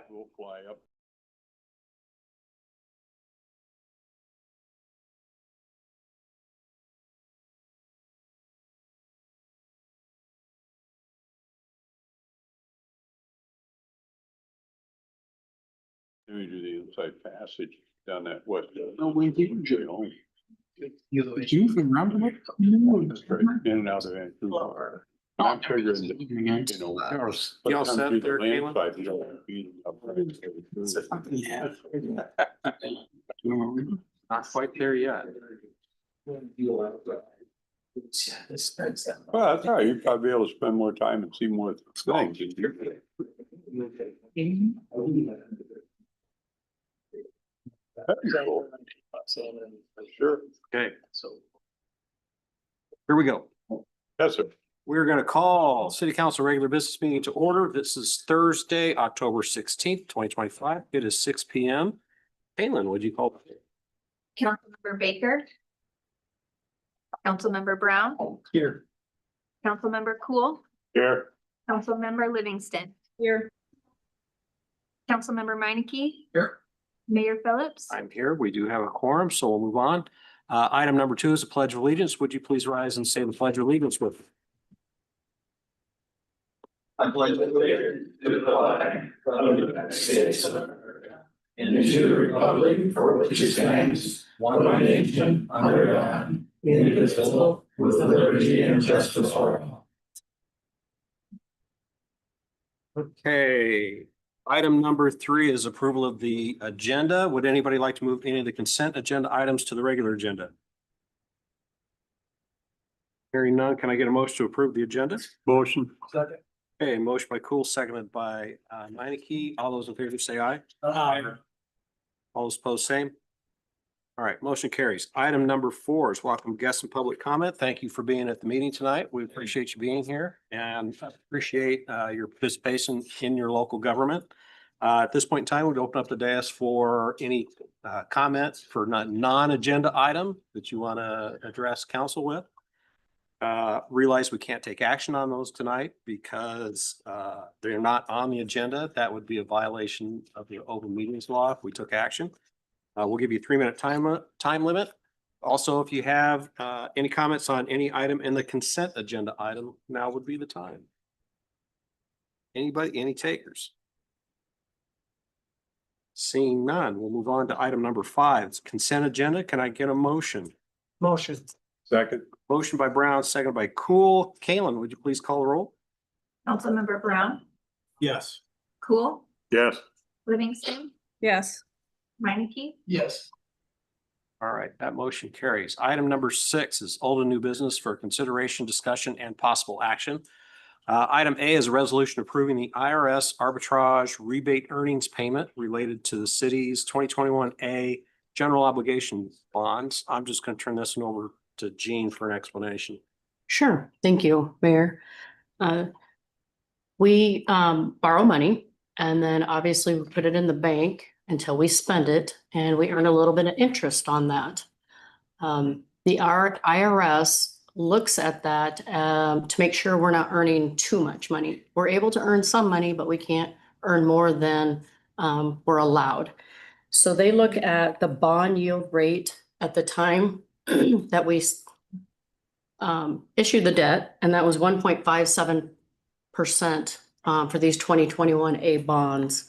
We'll fly up. Then we do the inside passage down that west. No, we didn't. Jail. Did you remember it? That's right, in and out of Vancouver. I'm figuring that, you know. Y'all set there, Caitlin? Landslide, you don't have to beat them up, right? Yeah. Not quite there yet. Well, that's all right, you'd probably be able to spend more time and see more things. That'd be cool. Sure, Okay. Here we go. yes, sir. We're going to call City Council regular business meeting to order. This is Thursday, October 16th, 2025. It is 6 p.m. Caitlin, would you call? Councilmember Baker. Councilmember Brown. Here. Councilmember Cool. Here. Councilmember Livingston. Here. Councilmember Meineke. Here. Mayor Phillips. I'm here. We do have a quorum, so we'll move on. Item number 2 is the Pledge of Allegiance. Would you please rise and say the Pledge of Allegiance with me? I pledge allegiance to the flag of the United States of America and to the republic for which it stands, one nation, under God, indivisible, with liberty and justice for all. Okay. Item number 3 is approval of the agenda. Would anybody like to move any of the consent agenda items to the regular agenda? Hearing none, can I get a motion to approve the agenda? Motion. Second. Okay, motion by Cool, seconded by Meineke. All those in favor say aye. All those opposed, same. All right, motion carries. Item number 4 is welcome guests and public comment. Thank you for being at the meeting tonight. We appreciate you being here and appreciate your participation in your local government. At this point in time, we'd open up the dais for any comments for non-agenda item that you want to address council with. Realize we can't take action on those tonight because they're not on the agenda. That would be a violation of the open meetings law if we took action. We'll give you a 3-minute time limit. Also, if you have any comments on any item in the consent agenda item, now would be the time. Anybody, any takers? Seeing none, we'll move on to item number 5. It's consent agenda. Can I get a motion? Motion. Second. Motion by Brown, second by Cool. Caitlin, would you please call the roll? Councilmember Brown. Yes. Cool. Yes. Livingston. Yes. Meineke. Yes. All right, that motion carries. Item number 6 is old and new business for consideration, discussion, and possible action. Item A is a resolution approving the IRS arbitrage rebate earnings payment related to the city's 2021 A general obligation bonds. I'm just going to turn this one over to Jean for an explanation. Sure. Thank you, Mayor. We borrow money and then obviously we put it in the bank until we spend it and we earn a little bit of interest on that. The IRS looks at that to make sure we're not earning too much money. We're able to earn some money, but we can't earn more than we're allowed. So they look at the bond yield rate at the time that we issued the debt, and that was 1.57% for these 2021 A bonds.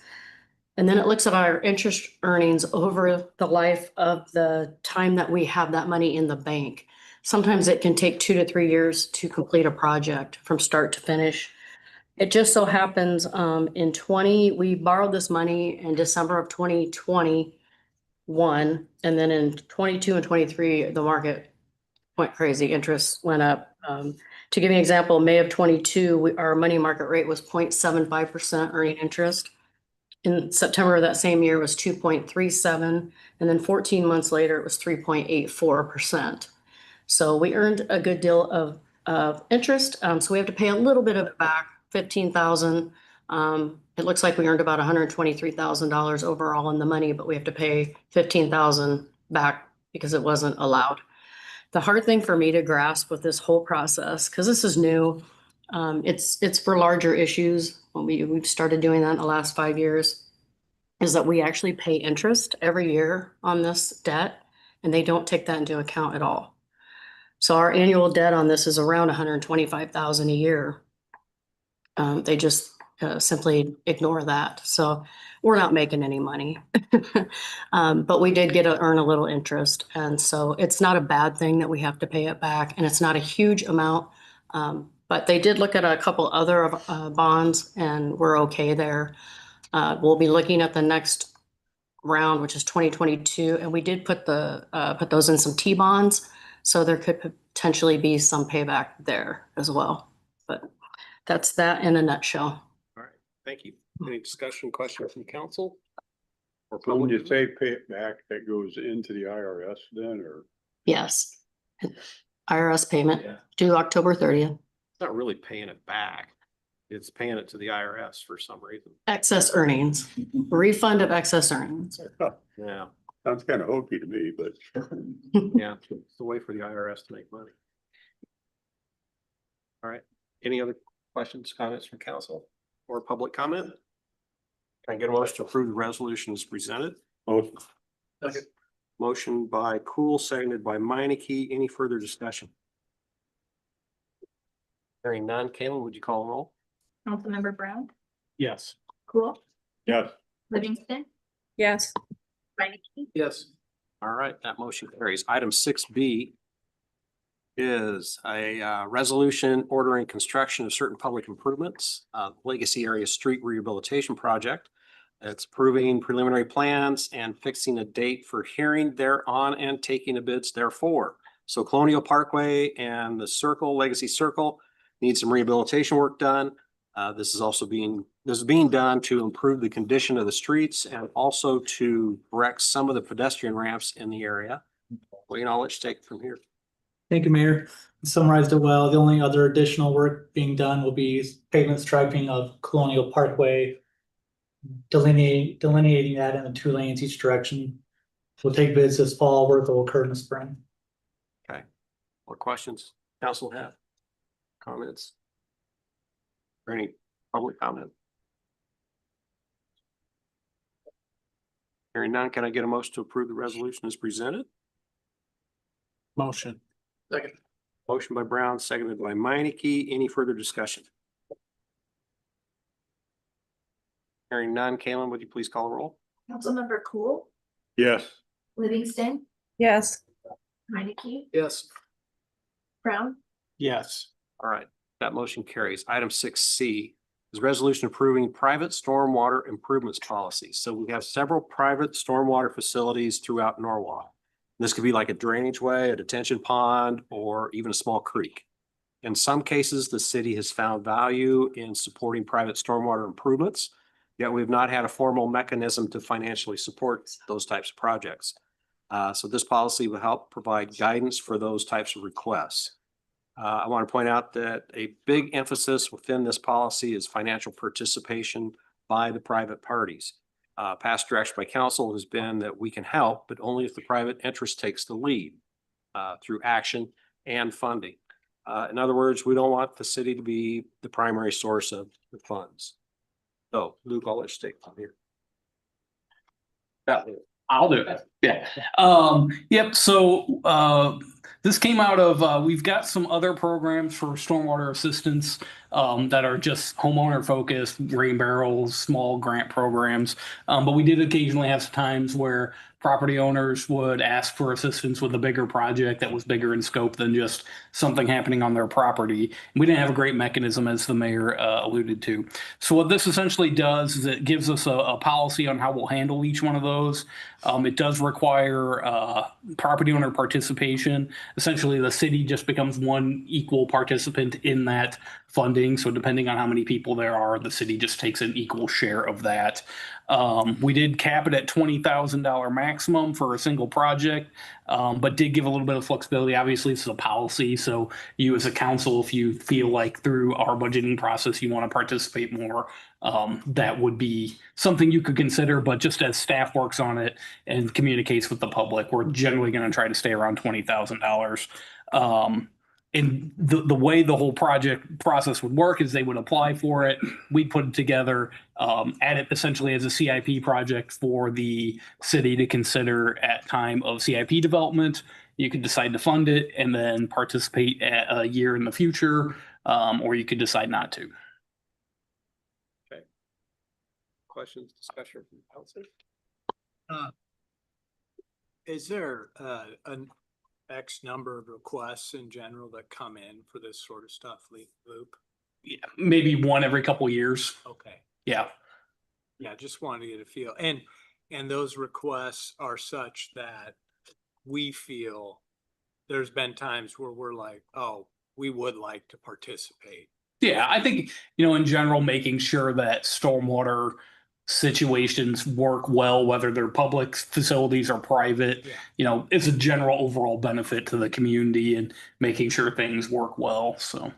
And then it looks at our interest earnings over the life of the time that we have that money in the bank. Sometimes it can take 2 to 3 years to complete a project from start to finish. It just so happens we borrowed this money in December of 2021, and then in 22 and 23, the market went crazy. Interest went up. To give you an example, May of 22, our money market rate was 0.75% earning interest. In September of that same year was 2.37, and then 14 months later, it was 3.84%. So we earned a good deal of interest. So we have to pay a little bit of it back, $15,000. It looks like we earned about $123,000 overall in the money, but we have to pay $15,000 back because it wasn't allowed. The hard thing for me to grasp with this whole process, because this is new, it's for larger issues. We've started doing that in the last 5 years. is that we actually pay interest every year on this debt, and they don't take that into account at all. So our annual debt on this is around 125,000 a year. They just simply ignore that. So we're not making any money. But we did get to earn a little interest. And so it's not a bad thing that we have to pay it back, and it's not a huge amount. But they did look at a couple other bonds, and we're okay there. We'll be looking at the next round, which is 2022, and we did put those in some T-bonds. So there could potentially be some payback there as well. But that's that in a nutshell. All right, thank you. Any discussion, questions from council? Or So when you public? say pay it back, that goes into the IRS then, or? Yes. IRS payment Yeah. due October 30th. It's not really paying it back. It's paying it to the IRS for some reason. Excess earnings, refund of excess earnings. Yeah, Sounds kind of hokey to me, but. yeah, it's a way for the IRS to make money. All right, any other questions, comments from council or public comment? Can I get a motion to approve the resolution as presented? Oh, Motion by Cool, seconded by Meineke. Any further discussion? Hearing none, Caitlin, would you call a roll? Councilmember Brown, Yes. Cool, yes, Livingston, Yes. Minneke, Yes. All right, that motion carries. Item 6B is a resolution ordering construction of certain public improvements, Legacy Area Street Rehabilitation Project. It's approving preliminary plans and fixing a date for hearing thereon and taking the bids therefore. So Colonial Parkway and the Circle, Legacy Circle, need some rehabilitation work done. This is being done to improve the condition of the streets and also to correct some of the pedestrian ramps in the area. Wayne, I'll let you take it from here. Thank you, Mayor. You summarized it well. The only other additional work being done will be pavement striping of Colonial Parkway, delineating that into 2 lanes each direction. We'll take bids this fall. Work will occur in the spring. What questions council have? Comments? Or any public comment? Hearing none, can I get a motion to approve the resolution as presented? Motion. Second. Motion by Brown, seconded by Meineke. Any further discussion? Hearing none, Caitlin, would you please call a roll? Councilmember Cool, yes, Livingston, Yes. Minneke, Yes. Brown, Yes. All right, that motion carries. Item 6C is resolution approving private stormwater improvements policy. So we have several private stormwater facilities throughout Norwalk. This could be like a drainage way, a detention pond, or even a small creek. In some cases, the city has found value in supporting private stormwater improvements, yet we've not had a formal mechanism to financially support those types of projects. So this policy will help provide guidance for those types of requests. I want to point out that a big emphasis within this policy is financial participation by the private parties. Past direction by council has been that we can help, but only if the private interest takes the lead through action and funding. In other words, we don't want the city to be the primary source of the funds. So Luke, I'll let you take from here. I'll do it. Yeah. Yep. So this came out of we've got some other programs for stormwater assistance that are just homeowner focused, rain barrels, small grant programs. But we did occasionally have times where property owners would ask for assistance with a bigger project that was bigger in scope than just something happening on their property. We didn't have a great mechanism, as the mayor alluded to. So what this essentially does is it gives us a policy on how we'll handle each one of those. It does require property owner participation. Essentially, the city just becomes one equal participant in that funding. So depending on how many people there are, the city just takes an equal share of that. We did cap it at $20,000 maximum for a single project, but did give a little bit of flexibility. Obviously, this is a policy. So you as a council, if you feel like through our budgeting process, you want to participate more, that would be something you could consider. But just as staff works on it and communicates with the public, we're generally going to try to stay around $20,000. and the way the whole project process would work is they would apply for it. We'd put it together, add it essentially as a CIP project for the city to consider at time of CIP development. You could decide to fund it and then participate at a year in the future, or you could decide not to. Questions, discussion from council? Is there an X number of requests in general that come in for this sort of stuff, Loop? Yeah, maybe one every couple of years. Okay, Yeah. yeah, just wanted to get a feel. And those requests are such that we feel there's been times where we're like, oh, we would like to participate. Yeah, I think, in general, making sure that stormwater situations work well, whether they're public facilities or private, Yeah. It's a general overall benefit to the community and making sure things work well. So,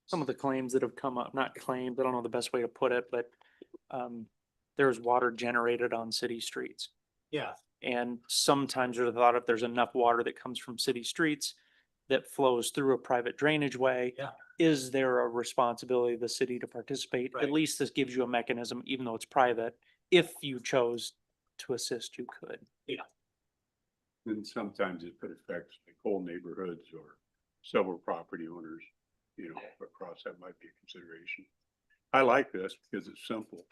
some of the claims that have come up, not claims, I don't know the best way to put it, but there's water generated on city streets. Yeah, And sometimes there's a thought if there's enough water that comes from city streets that flows through a private drainage way. Yeah. Is there a responsibility of the city to participate? Right. At least this gives you a mechanism, even though it's private, if you chose to assist, you could. And sometimes it could affect like whole neighborhoods or several property owners, across that might be a consideration. I like this because it's simple.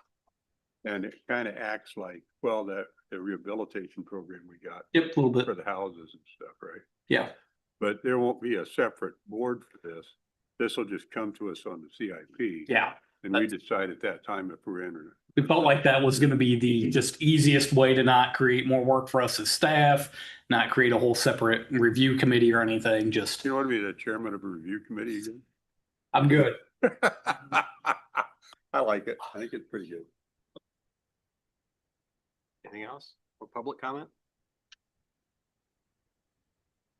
And it kind of acts like, well, the rehabilitation program we got yep, a little for bit. the houses and stuff, right? Yeah. But there won't be a separate board for this. This will just come to us on the CIP. Yeah. And we decide at that time if we're in or not. We felt like that was going to be the just easiest way to not create more work for us as staff, not create a whole separate review committee or anything. Just, You want to be the chairman of a review committee again? I'm good. I like it. I think it's pretty good. Anything else for public comment?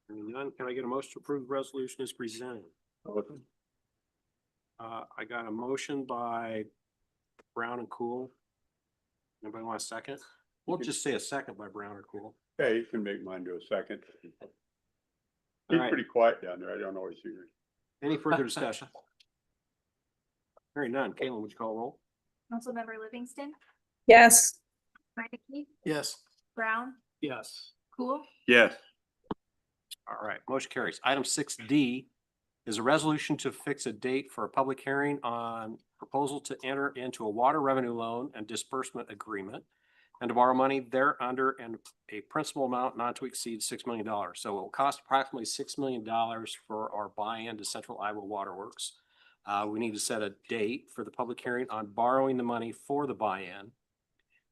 Hearing none, can I get a motion to approve the resolution as presented? I got a motion by Brown and Cool. Anybody want a second? We'll just say a second by Brown or Cool. Hey, you can make mine do a second. He's right. pretty quiet down there. I don't always hear it. Any further discussion? Hearing none, Caitlin, would you call roll? Councilmember Livingston, Yes. Minneke, yes. Brown, Yes. Cool, Yes, All right, motion carries. Item 6D is a resolution to fix a date for a public hearing on proposal to enter into a water revenue loan and disbursement agreement and to borrow money thereunder and a principal amount not to exceed $6 million. So it will cost approximately $6 million for our buy-in to Central Iowa Waterworks. We need to set a date for the public hearing on borrowing the money for the buy-in.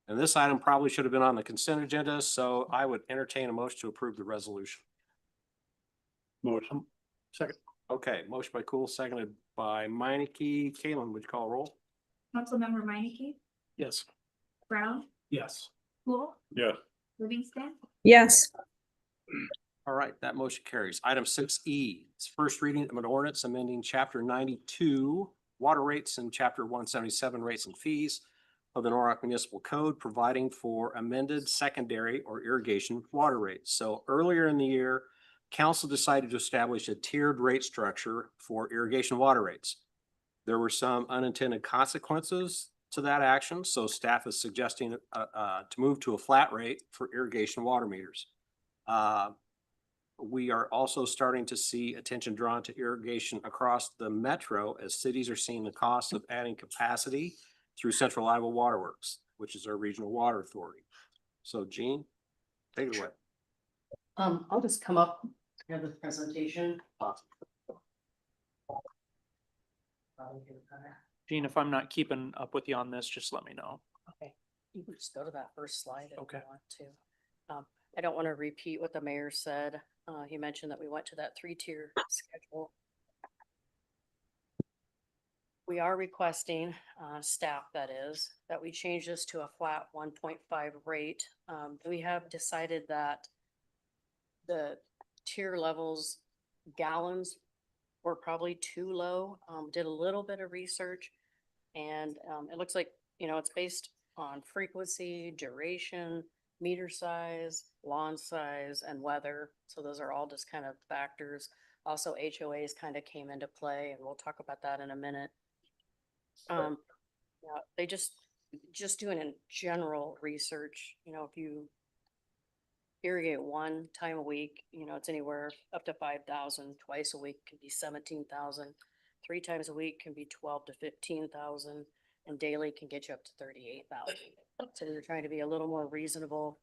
And this item probably should have been on the consent agenda, so I would entertain a motion to approve the resolution. motion. Second. Okay, motion by Cool, seconded by Minneke. Caitlin, would you call roll? Councilmember Minneke, Yes. Brown, Yes. Cool, Yes, Livingston, Yes. All right, that motion carries. Item 6E, it's first reading of an ordinance amending chapter 92 water rates and chapter 177 rates and fees of the Norwalk Municipal Code, providing for amended secondary or irrigation water rates. So earlier in the year, council decided to establish a tiered rate structure for irrigation water rates. There were some unintended consequences to that action, so staff is suggesting to move to a flat rate for irrigation water meters. We are also starting to see attention drawn to irrigation across the metro as cities are seeing the cost of adding capacity through Central Iowa Waterworks, which is our regional water authority. So Jean, take it away. I'll just come up to the presentation. Gene, if I'm not keeping up with you on this, just let me know. Okay, you can just go to that first slide if Okay. you want to. I don't want to repeat what the mayor said. He mentioned that we went to that 3-tier schedule. We are requesting, staff that is, that we change this to a flat 1.5 rate. We have decided that the tier levels gallons were probably too low. Did a little bit of research and it looks like, it's based on frequency, duration, meter size, lawn size, and weather. So those are all just kind of factors. Also HOAs kind of came into play, and we'll talk about that in a minute. Yeah, they just doing in general research, if you irrigate one time a week, it's anywhere up to 5,000, twice a week can be 17,000. 3 times a week can be 12 to 15,000, and daily can get you up to 38,000. So you're trying to be a little more reasonable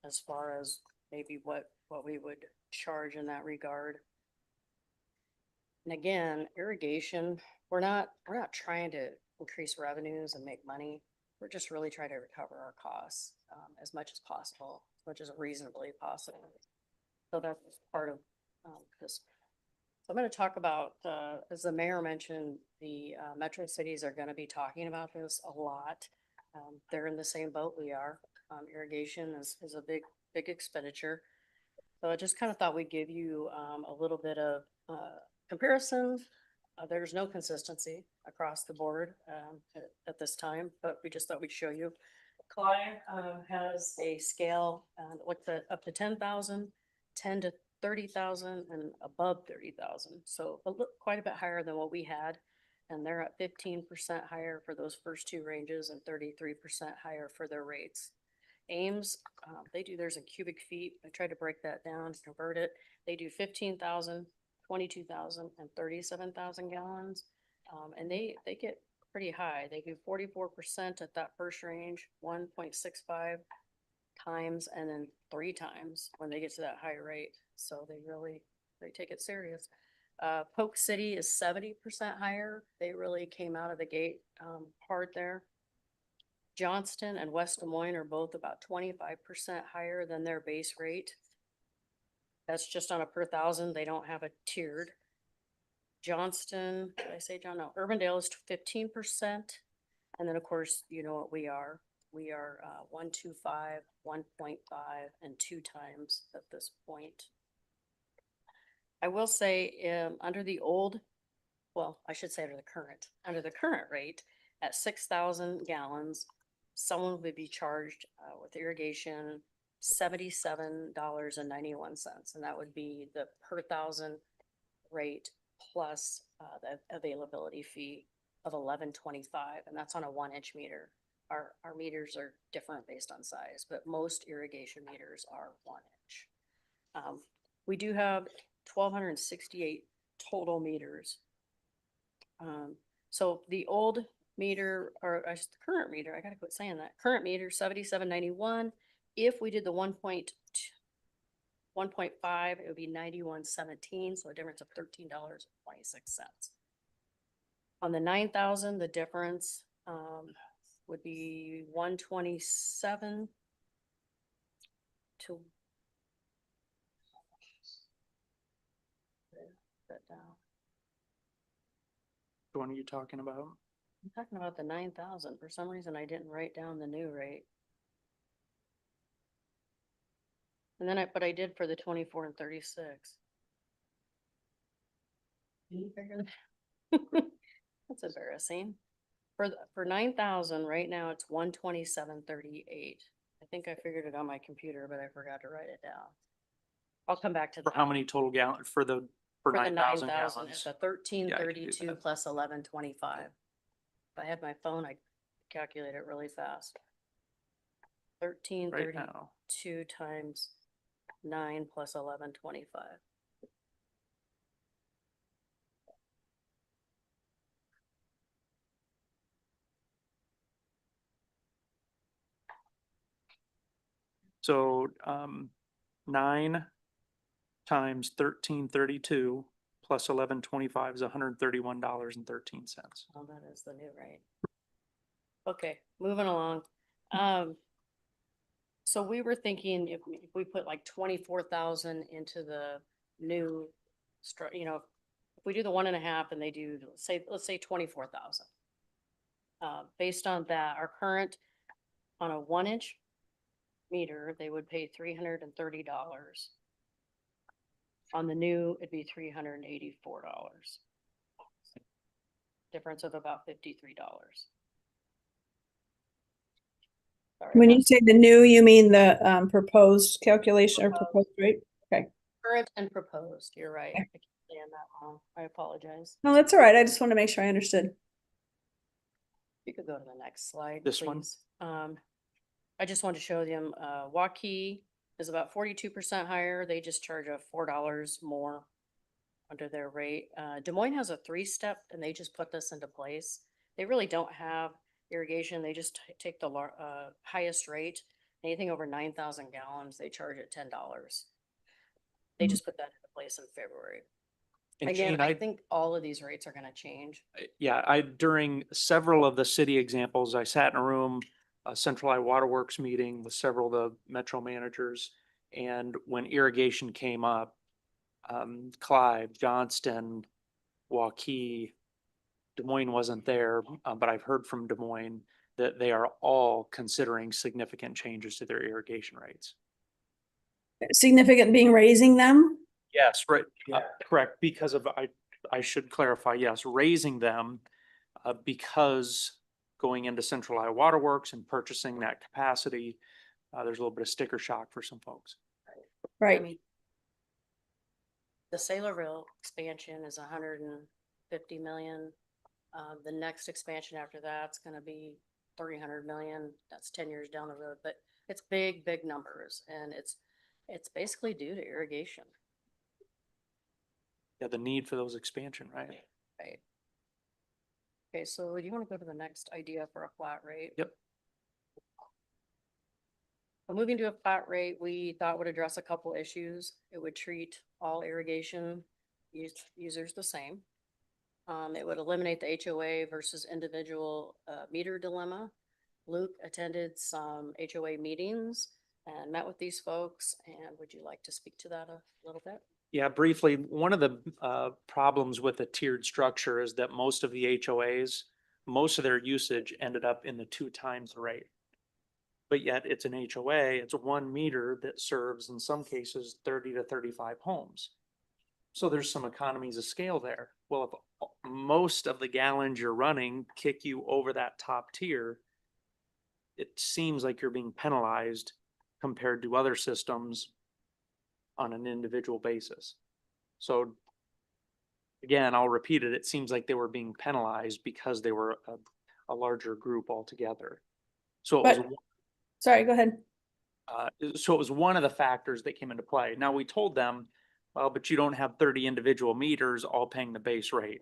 as far as maybe what we would charge in that regard. And again, irrigation, we're not trying to increase revenues and make money. We're just really trying to recover our costs as much as possible, as much as reasonably possible. So that's part of this. So I'm going to talk about, as the mayor mentioned, the metro cities are going to be talking about this a lot. They're in the same boat we are. Irrigation is a big expenditure. So I just kind of thought we'd give you a little bit of comparison. There's no consistency across the board at this time, but we just thought we'd show you. Clyde has a scale looks at up to 10,000, 10 to 30,000, and above 30,000. So quite a bit higher than what we had. And they're at 15% higher for those first 2 ranges and 33% higher for their rates. Ames, they do theirs in cubic feet. I tried to break that down, convert it. They do 15,000, 22,000, and 37,000 gallons. And they get pretty high. They do 44% at that first range, 1.65 times, and then 3 times when they get to that high rate. So they take it serious. Polk City is 70% higher. They really came out of the gate hard there. Johnston and West Des Moines are both about 25% higher than their base rate. That's just on a per thousand. They don't have a tiered. Johnston, did I say John? No, Urbandale is 15%. And then of course, you know what we are. We are 1.25, 1.5, and 2 times at this point. I will say under the old, well, I should say under the current rate at 6,000 gallons, someone would be charged with irrigation $77.91, and that would be the per thousand rate plus the availability fee of $11.25, and that's on a 1-inch meter. Our meters are different based on size, but most irrigation meters are 1 inch. We do have 1,268 total meters. So the old meter, or the current meter, I gotta quit saying that. Current meter $77.91. If we did the 1.5, it would be $91.17, so a difference of $13.26. On the 9,000, the difference would be 127 to that down. The one are you talking about? I'm talking about the 9,000. For some reason, I didn't write down the new rate. And then but I did for the 24 and 36. Can you figure that? That's embarrassing. For 9,000 right now, it's 127.38. I think I figured it on my computer, but I forgot to write it down. I'll come back to For that. how many total gallons for the 9,000 9,000, it's gallons? a 1332 that. plus 1125. If I had my phone, I'd calculate it really fast. Right 1332 now. times 9 plus 1125. So 9 times 1332 plus 1125 is $131.13. Oh, that is the new rate. Okay, moving along. So we were thinking if we put like 24,000 into the new, if we do the 1.5 and they do, let's say 24,000. Based on that, our current on a 1-inch meter, they would pay $330. On the new, it'd be $384. Difference of about $53. Sorry, When you that's say the new, you mean the proposed calculation or proposed rate? Okay. current and proposed, you're right. Okay. I again that long. I apologize. No, that's all right. I just want to make sure I understood. You could go to the next slide, This one? please. I just wanted to show them, Waukee is about 42% higher. They just charge a $4 more under their rate. Des Moines has a 3-step and they just put this into place. They really don't have irrigation. They just take the highest rate. Anything over 9,000 gallons, they charge at $10. They just put that into place in February. And Again, Gene, I think all of these rates are gonna change. yeah, during several of the city examples, I sat in a room, a centralized waterworks meeting with several of the metro managers. And when irrigation came up, Clive, Johnston, Waukee, Des Moines wasn't there, but I've heard from Des Moines that they are all considering significant changes to their irrigation rates. Significant being raising them. Yes, right. Correct, because of, I should clarify, yes, raising them because going into centralized waterworks and purchasing that capacity, there's a little bit of sticker shock for some folks. I Right. mean, the Saylorville expansion is 150 million. The next expansion after that's gonna be 300 million. That's 10 years down the road, but it's big, big numbers and it's basically due to irrigation, Yeah, the need for those expansion, right? right? Okay, so do you wanna go to the next idea for a flat rate? Yep. So moving to a flat rate, we thought would address a couple issues. It would treat all irrigation users the same. It would eliminate the HOA versus individual meter dilemma. Luke attended some HOA meetings and met with these folks. And would you like to speak to that a little bit? Yeah, briefly, one of the problems with the tiered structure is that most of the HOAs, most of their usage ended up in the 2 times the rate. But yet it's an HOA, it's 1 meter that serves in some cases 30 to 35 homes. So there's some economies of scale there. Well, if most of the gallons you're running kick you over that top tier, it seems like you're being penalized compared to other systems on an individual basis. So again, I'll repeat it. It seems like they were being penalized because they were a larger group altogether. So it was, Sorry, go ahead. so it was one of the factors that came into play. Now we told them, well, but you don't have 30 individual meters all paying the base rate.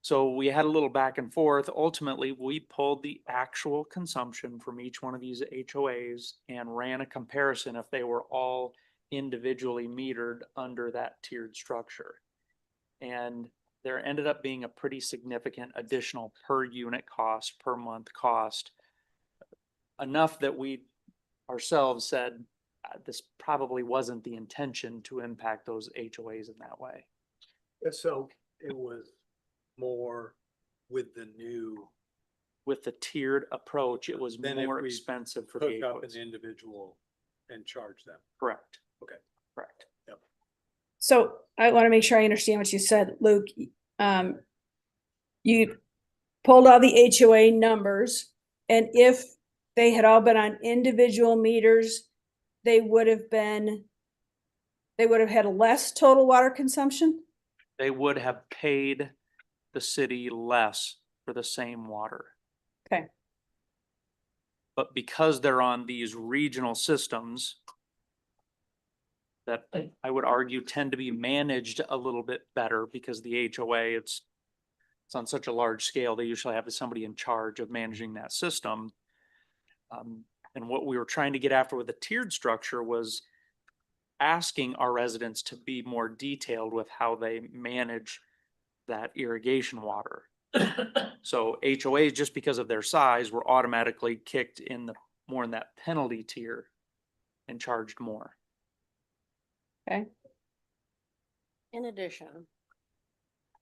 So we had a little back and forth. Ultimately, we pulled the actual consumption from each one of these HOAs and ran a comparison if they were all individually metered under that tiered structure. And there ended up being a pretty significant additional per unit cost, per month cost, enough that we ourselves said, this probably wasn't the intention to impact those HOAs in that way. So it was more with the new. With the tiered approach, it was Then if more we expensive for the Hook up an HOAs. individual and charge them. Correct. Okay. Correct. So I want to make sure I understand what you said, Luke. You pulled all the HOA numbers, and if they had all been on individual meters, they would have had less total water consumption? They would have paid the city less for the same water. Okay. But because they're on these regional systems that I would argue tend to be managed a little bit better because the HOA, it's on such a large scale, they usually have somebody in charge of managing that system. And what we were trying to get after with the tiered structure was asking our residents to be more detailed with how they manage that irrigation water. So HOAs, just because of their size, were automatically kicked in the more in that penalty tier and charged more. Okay. In addition,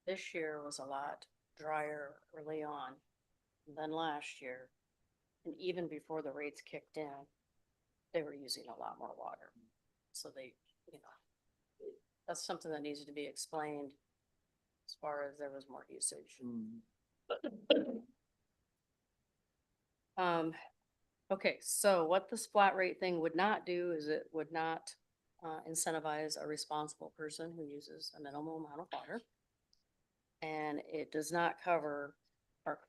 this year was a lot drier early on than last year. And even before the rates kicked in, they were using a lot more water. So they, that's something that needs to be explained as far as there was more usage. Okay, so what this flat rate thing would not do is it would not incentivize a responsible person who uses a minimal amount of water. And it does not cover our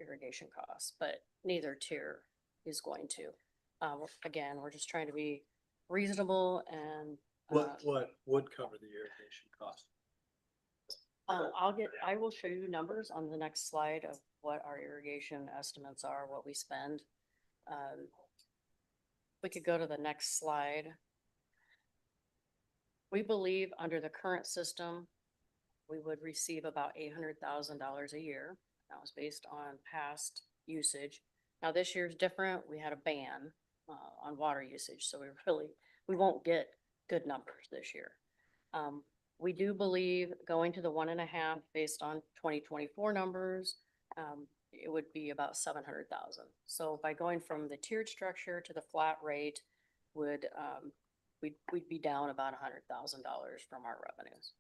irrigation costs, but neither tier is going to. Again, we're just trying to be reasonable and. What would cover the irrigation cost? I will show you numbers on the next slide of what our irrigation estimates are, what we spend. We could go to the next slide. We believe under the current system, we would receive about $800,000 a year. That was based on past usage. Now, this year's different. We had a ban on water usage, so we won't get good numbers this year. We do believe going to the 1.5 based on 2024 numbers, it would be about 700,000. So by going from the tiered structure to the flat rate we'd be down about $100,000 from our revenues.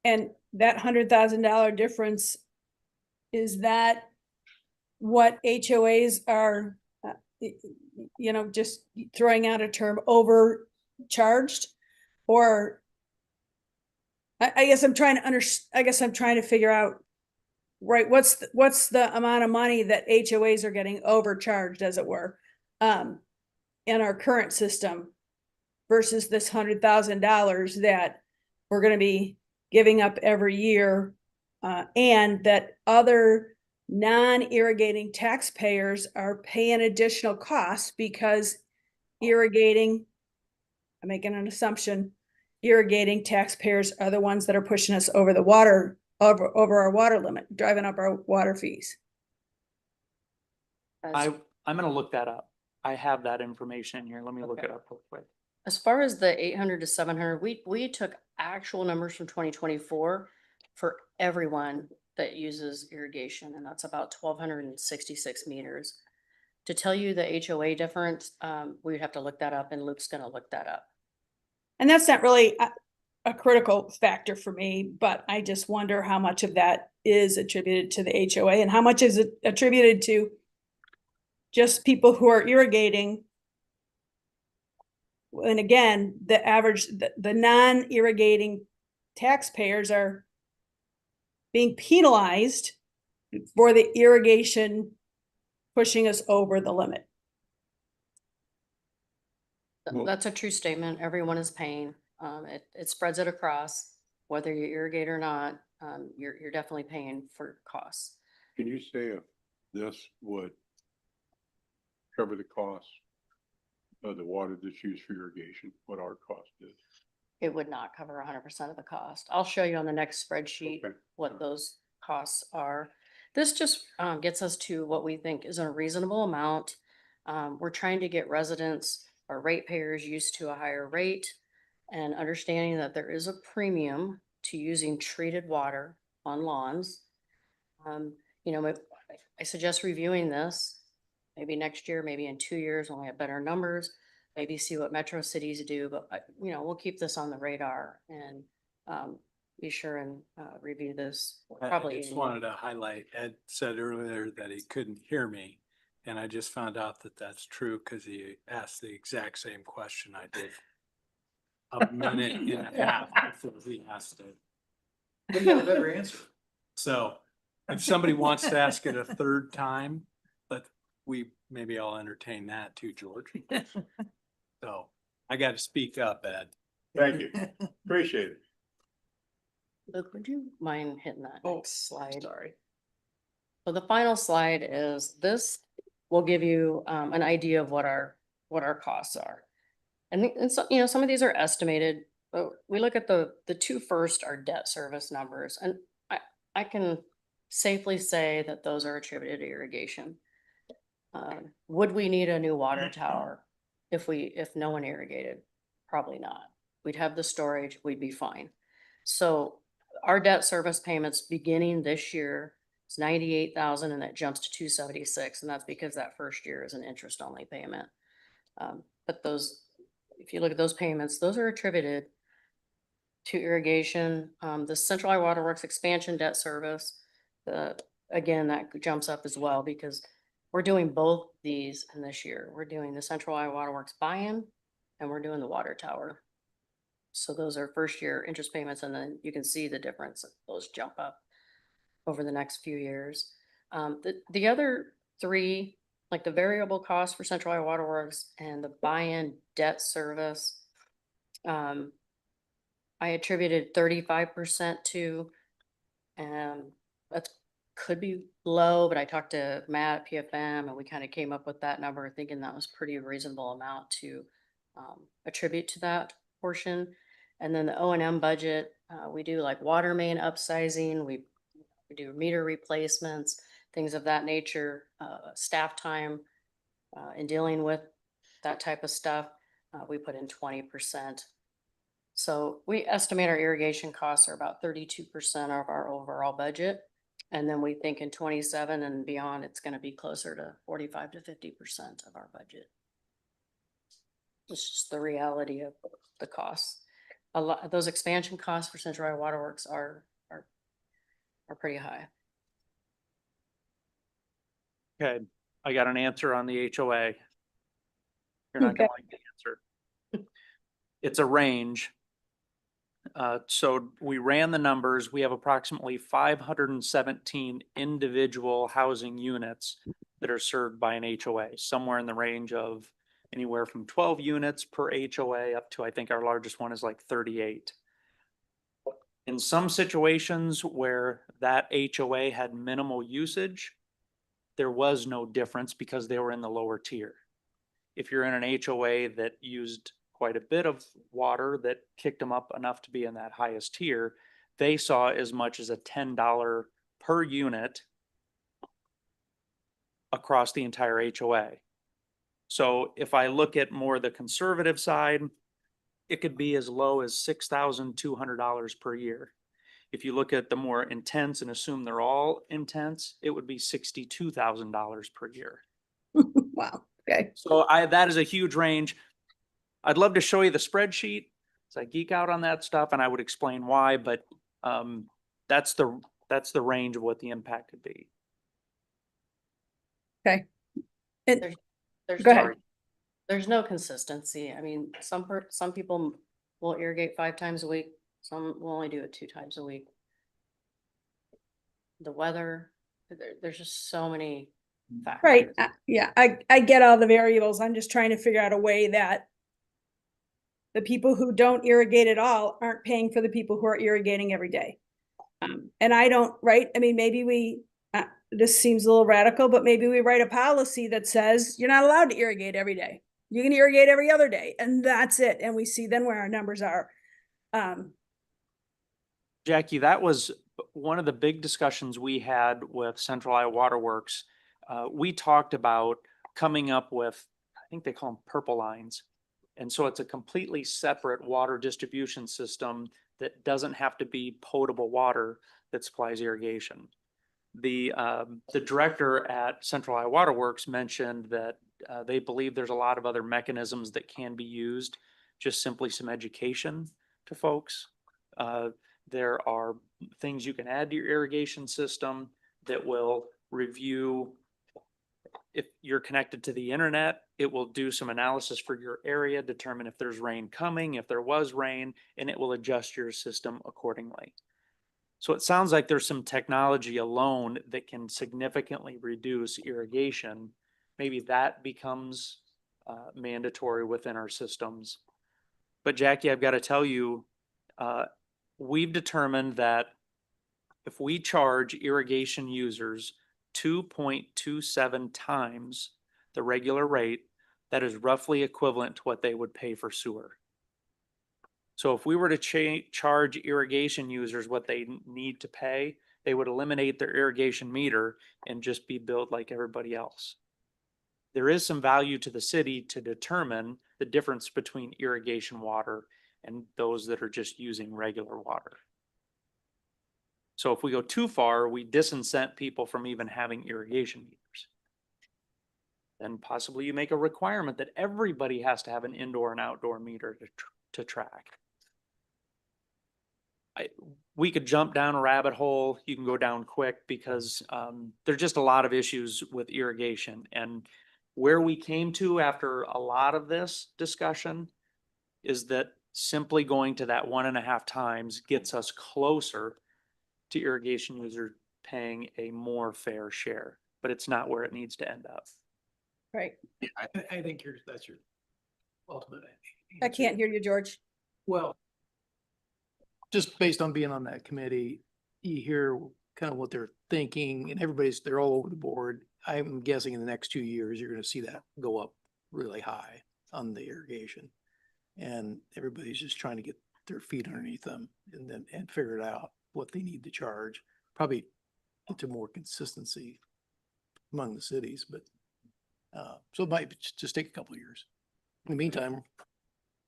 And that $100,000 difference, is that what HOAs are, just throwing out a term, overcharged? Or I guess I'm trying to figure out, right, what's the amount of money that HOAs are getting overcharged, as it were, in our current system versus this $100,000 that we're gonna be giving up every year, and that other non-irrigating taxpayers are paying additional costs because irrigating, I'm making an assumption, irrigating taxpayers are the ones that are pushing us over the water, over our water limit, driving up our water fees. As I'm gonna look that up. I have that information here. Let me look Okay. it up real quick. As far as the 800 to 700, we took actual numbers from 2024 for everyone that uses irrigation, and that's about 1,266 meters. To tell you the HOA difference, we'd have to look that up, and Luke's gonna look that up. And that's not really a critical factor for me, but I just wonder how much of that is attributed to the HOA and how much is it attributed to just people who are irrigating. And again, the average, the non-irrigating taxpayers are being penalized for the irrigation pushing us over the limit. Well- That's a true statement. Everyone is paying. It spreads it across, whether you irrigate or not, you're definitely paying for costs. Can you say if this would cover the cost of the water that's used for irrigation, what our cost is? It would not cover 100% of the cost. I'll show you on the next spreadsheet Okay. what those costs are. This just gets us to what we think is a reasonable amount. We're trying to get residents or ratepayers used to a higher rate and understanding that there is a premium to using treated water on lawns. I suggest reviewing this maybe next year, maybe in 2 years when we have better numbers, maybe see what metro cities do, but we'll keep this on the radar and be sure and review this I probably. just wanted to highlight, Ed said earlier that he couldn't hear me. And I just found out that that's true because he asked the exact same question I did a minute and a half before he asked it. But you have a better answer. So if somebody wants to ask it a third time, maybe I'll entertain that too, George. So I got to speak up, Ed. Thank you. Appreciate it. Luke, would you mind hitting that Oh, next slide? Sorry. So the final slide is this will give you an idea of what our costs are. And so, some of these are estimated, but we look at the two first are debt service numbers. And I can safely say that those are attributed to irrigation. Would we need a new water tower if no one irrigated? Probably not. We'd have the storage, we'd be fine. So our debt service payments beginning this year is 98,000 and that jumps to 276. And that's because that first year is an interest only payment. But if you look at those payments, those are attributed to irrigation, the Central Iowa Waterworks expansion debt service. Again, that jumps up as well because we're doing both these in this year. We're doing the Central Iowa Waterworks buy-in and we're doing the water tower So those are first year interest payments, and then you can see the difference. Those jump up over the next few years. The other three, like the variable cost for Central Iowa Waterworks and the buy-in debt service, I attributed 35% to, and that could be low, but I talked to Matt at PFM and we kind of came up with that number, thinking that was pretty reasonable amount to attribute to that portion. And then the O&M budget, we do like water main upsizing, we do meter replacements, things of that nature, staff time in dealing with that type of stuff. We put in 20%. So we estimate our irrigation costs are about 32% of our overall budget. And then we think in 27 and beyond, it's going to be closer to 45 to 50% of our budget. It's just the reality of the costs. A lot, those expansion costs for Central Iowa Waterworks are pretty high. Okay, I got an answer on the HOA. You're not gonna Okay. like the answer. It's a range. So we ran the numbers. We have approximately 517 individual housing units that are served by an HOA, somewhere in the range of anywhere from 12 units per HOA up to, I think our largest one is like 38. In some situations where that HOA had minimal usage, there was no difference because they were in the lower tier. If you're in an HOA that used quite a bit of water that kicked them up enough to be in that highest tier, they saw as much as a $10 per unit across the entire HOA. So if I look at more the conservative side, it could be as low as $6,200 per year. If you look at the more intense and assume they're all intense, it would be $62,000 per year. Wow, okay. So that is a huge range. I'd love to show you the spreadsheet, so I geek out on that stuff and I would explain why, but that's the range of what the impact could be. Okay. And There's go ahead. There's no consistency. I mean, some people will irrigate 5 times a week. Some will only do it 2 times a week. The weather, there's just so many factors. Right, yeah, I get all the variables. I'm just trying to figure out a way that the people who don't irrigate at all aren't paying for the people who are irrigating every day. And I don't, right? I mean, maybe we, this seems a little radical, but maybe we write a policy that says you're not allowed to irrigate every day. You can irrigate every other day, and that's it. And we see then where our numbers are. Jackie, that was one of the big discussions we had with Central Iowa Waterworks. We talked about coming up with, I think they call them purple lines. And so it's a completely separate water distribution system that doesn't have to be potable water that supplies irrigation. The director at Central Iowa Waterworks mentioned that they believe there's a lot of other mechanisms that can be used, just simply some education to folks. There are things you can add to your irrigation system that will review. If you're connected to the internet, it will do some analysis for your area, determine if there's rain coming, if there was rain, and it will adjust your system accordingly. So it sounds like there's some technology alone that can significantly reduce irrigation. Maybe that becomes mandatory within our systems. But Jackie, I've got to tell you, we've determined that if we charge irrigation users 2.27 times the regular rate, that is roughly equivalent to what they would pay for sewer. So if we were to charge irrigation users what they need to pay, they would eliminate their irrigation meter and just be billed like everybody else. There is some value to the city to determine the difference between irrigation water and those that are just using regular water. So if we go too far, we disincent people from even having irrigation meters. Then possibly you make a requirement that everybody has to have an indoor and outdoor meter to track. We could jump down a rabbit hole. You can go down quick because there's just a lot of issues with irrigation. And where we came to after a lot of this discussion is that simply going to that 1.5 times gets us closer to irrigation user paying a more fair share, but it's not where it needs to end up. Right. I think that's your ultimate. I can't hear you, George. Well, just based on being on that committee, you hear kind of what they're thinking and they're all over the board. I'm guessing in the next 2 years, you're gonna see that go up really high on the irrigation. And everybody's just trying to get their feet underneath them and figure it out what they need to charge. Probably get to more consistency among the cities, but so it might just take a couple of years. In the meantime,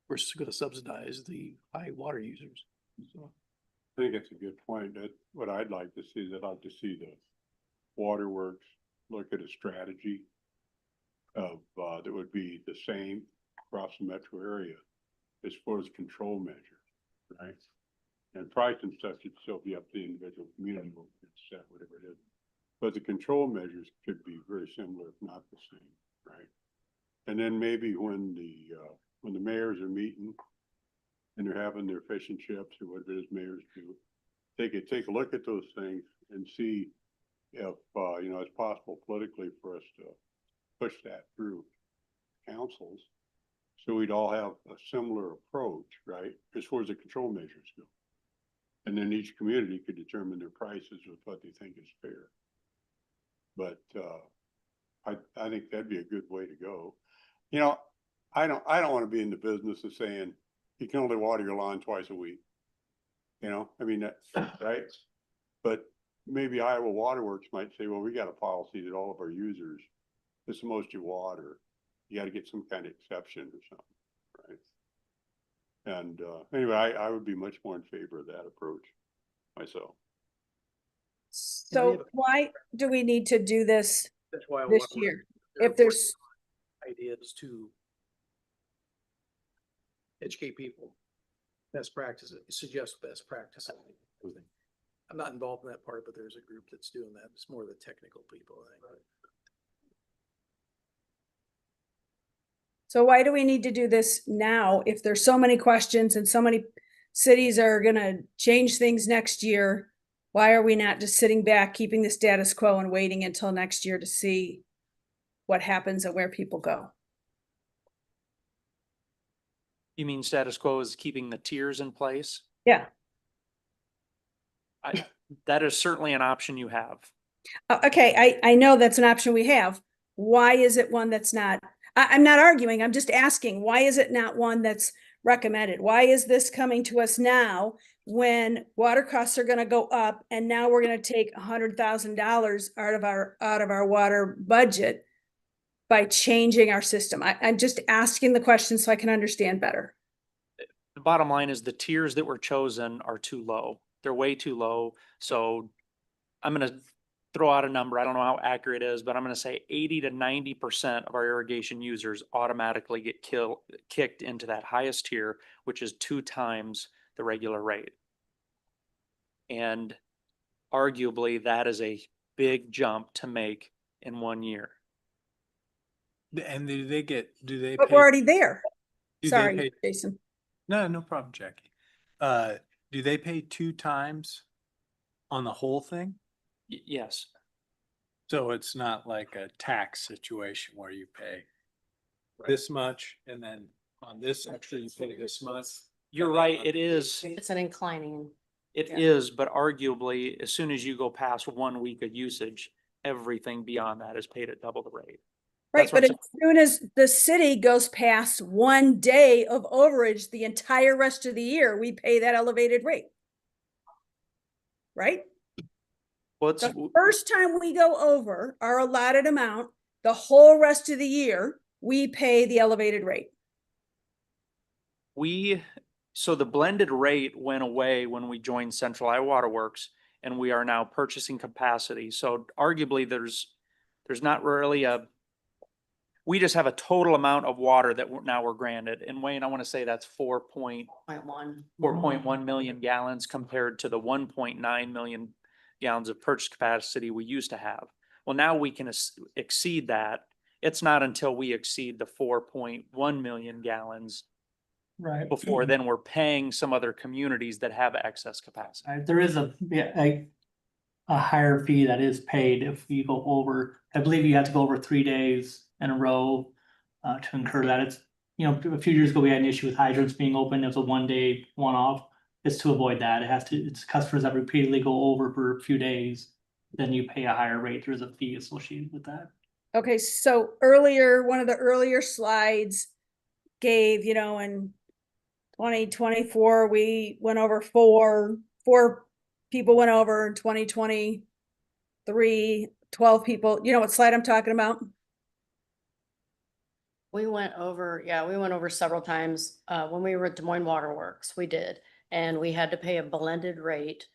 we're just gonna subsidize the high water users. So I think that's a good point. That what I'd like to see is I'd like to see the waterworks look at a strategy of, that would be the same across the metro area as far as control measures, right? And price and stuff should still be up to the individual community, what we can set, whatever it is. But the control measures could be very similar, if not the same, right? And then maybe when the mayors are meeting and they're having their fish and chips or whatever it is mayors do, they could take a look at those things and see if, you know, it's possible politically for us to push that through councils. So we'd all have a similar approach, right, as far as the control measures go. And then each community could determine their prices with what they think is fair. But I think that'd be a good way to go. You know, I don't want to be in the business of saying you can only water your lawn twice a week. You know, I mean, that's right. But maybe Iowa Waterworks might say, well, we got a policy that all of our users, this is the most you water. You got to get some kind of exception or something, right? And anyway, I would be much more in favor of that approach myself. So why do we need to do this that's why I this want year? If there's, ideas to educate people, best practices, suggest best practices. I'm not involved in that part, but there's a group that's doing that. It's more the technical people, I think. so why do we need to do this now if there's so many questions and so many cities are gonna change things next year? Why are we not just sitting back, keeping the status quo and waiting until next year to see what happens and where people go? You mean status quo is keeping the tiers in place? Yeah. That is certainly an option you have. Okay, I know that's an option we have. Why is it one that's not? I'm not arguing, I'm just asking, why is it not one that's recommended? Why is this coming to us now when water costs are gonna go up and now we're gonna take $100,000 out of our water budget by changing our system? I'm just asking the question so I can understand better. The bottom line is the tiers that were chosen are too low. They're way too low. So I'm gonna throw out a number. I don't know how accurate it is, but I'm gonna say 80 to 90% of our irrigation users automatically get kicked into that highest tier, which is 2 times the regular rate. And arguably that is a big jump to make in 1 year. And do they But we're already there. do they Sorry, pay- Jason. no problem, Jackie. Do they pay 2 times on the whole thing? Yes. So it's not like a tax situation where you pay this much and then on this extra you pay this much? You're right, it is. It's an inclining. It Yeah. is, but arguably, as soon as you go past 1 week of usage, everything beyond that is paid at double the rate. Right, That's what but I'm as soon as the city goes past 1 day of overage, the entire rest of the year, we pay that elevated rate. Right? Well, it's, The first time we go over our allotted amount, the whole rest of the year, we pay the elevated rate. so the blended rate went away when we joined Central Iowa Waterworks, and we are now purchasing capacity. So arguably, there's not really we just have a total amount of water that now we're granted. And Wayne, I want to say that's 4.1 million gallons compared to the 1.9 million gallons of purchase capacity we used to have. Well, now we can exceed that. It's not until we exceed the 4.1 million gallons Right. before then we're paying some other communities that have excess capacity. There is a higher fee that is paid if you go over, I believe you have to go over 3 days in a row to incur that. It's, a few years ago, we had an issue with hydrants being open. It was a 1 day one-off. It's to avoid that. It's customers that repeatedly go over for a few days, then you pay a higher rate. There's a fee associated with that. Okay, so earlier, one of the earlier slides gave, in 2024, we went over four people went over. In 2023, 12 people. You know what slide I'm talking about? We went over several times, when we were at Des Moines Water Works, we did, and we had to pay a blended rate.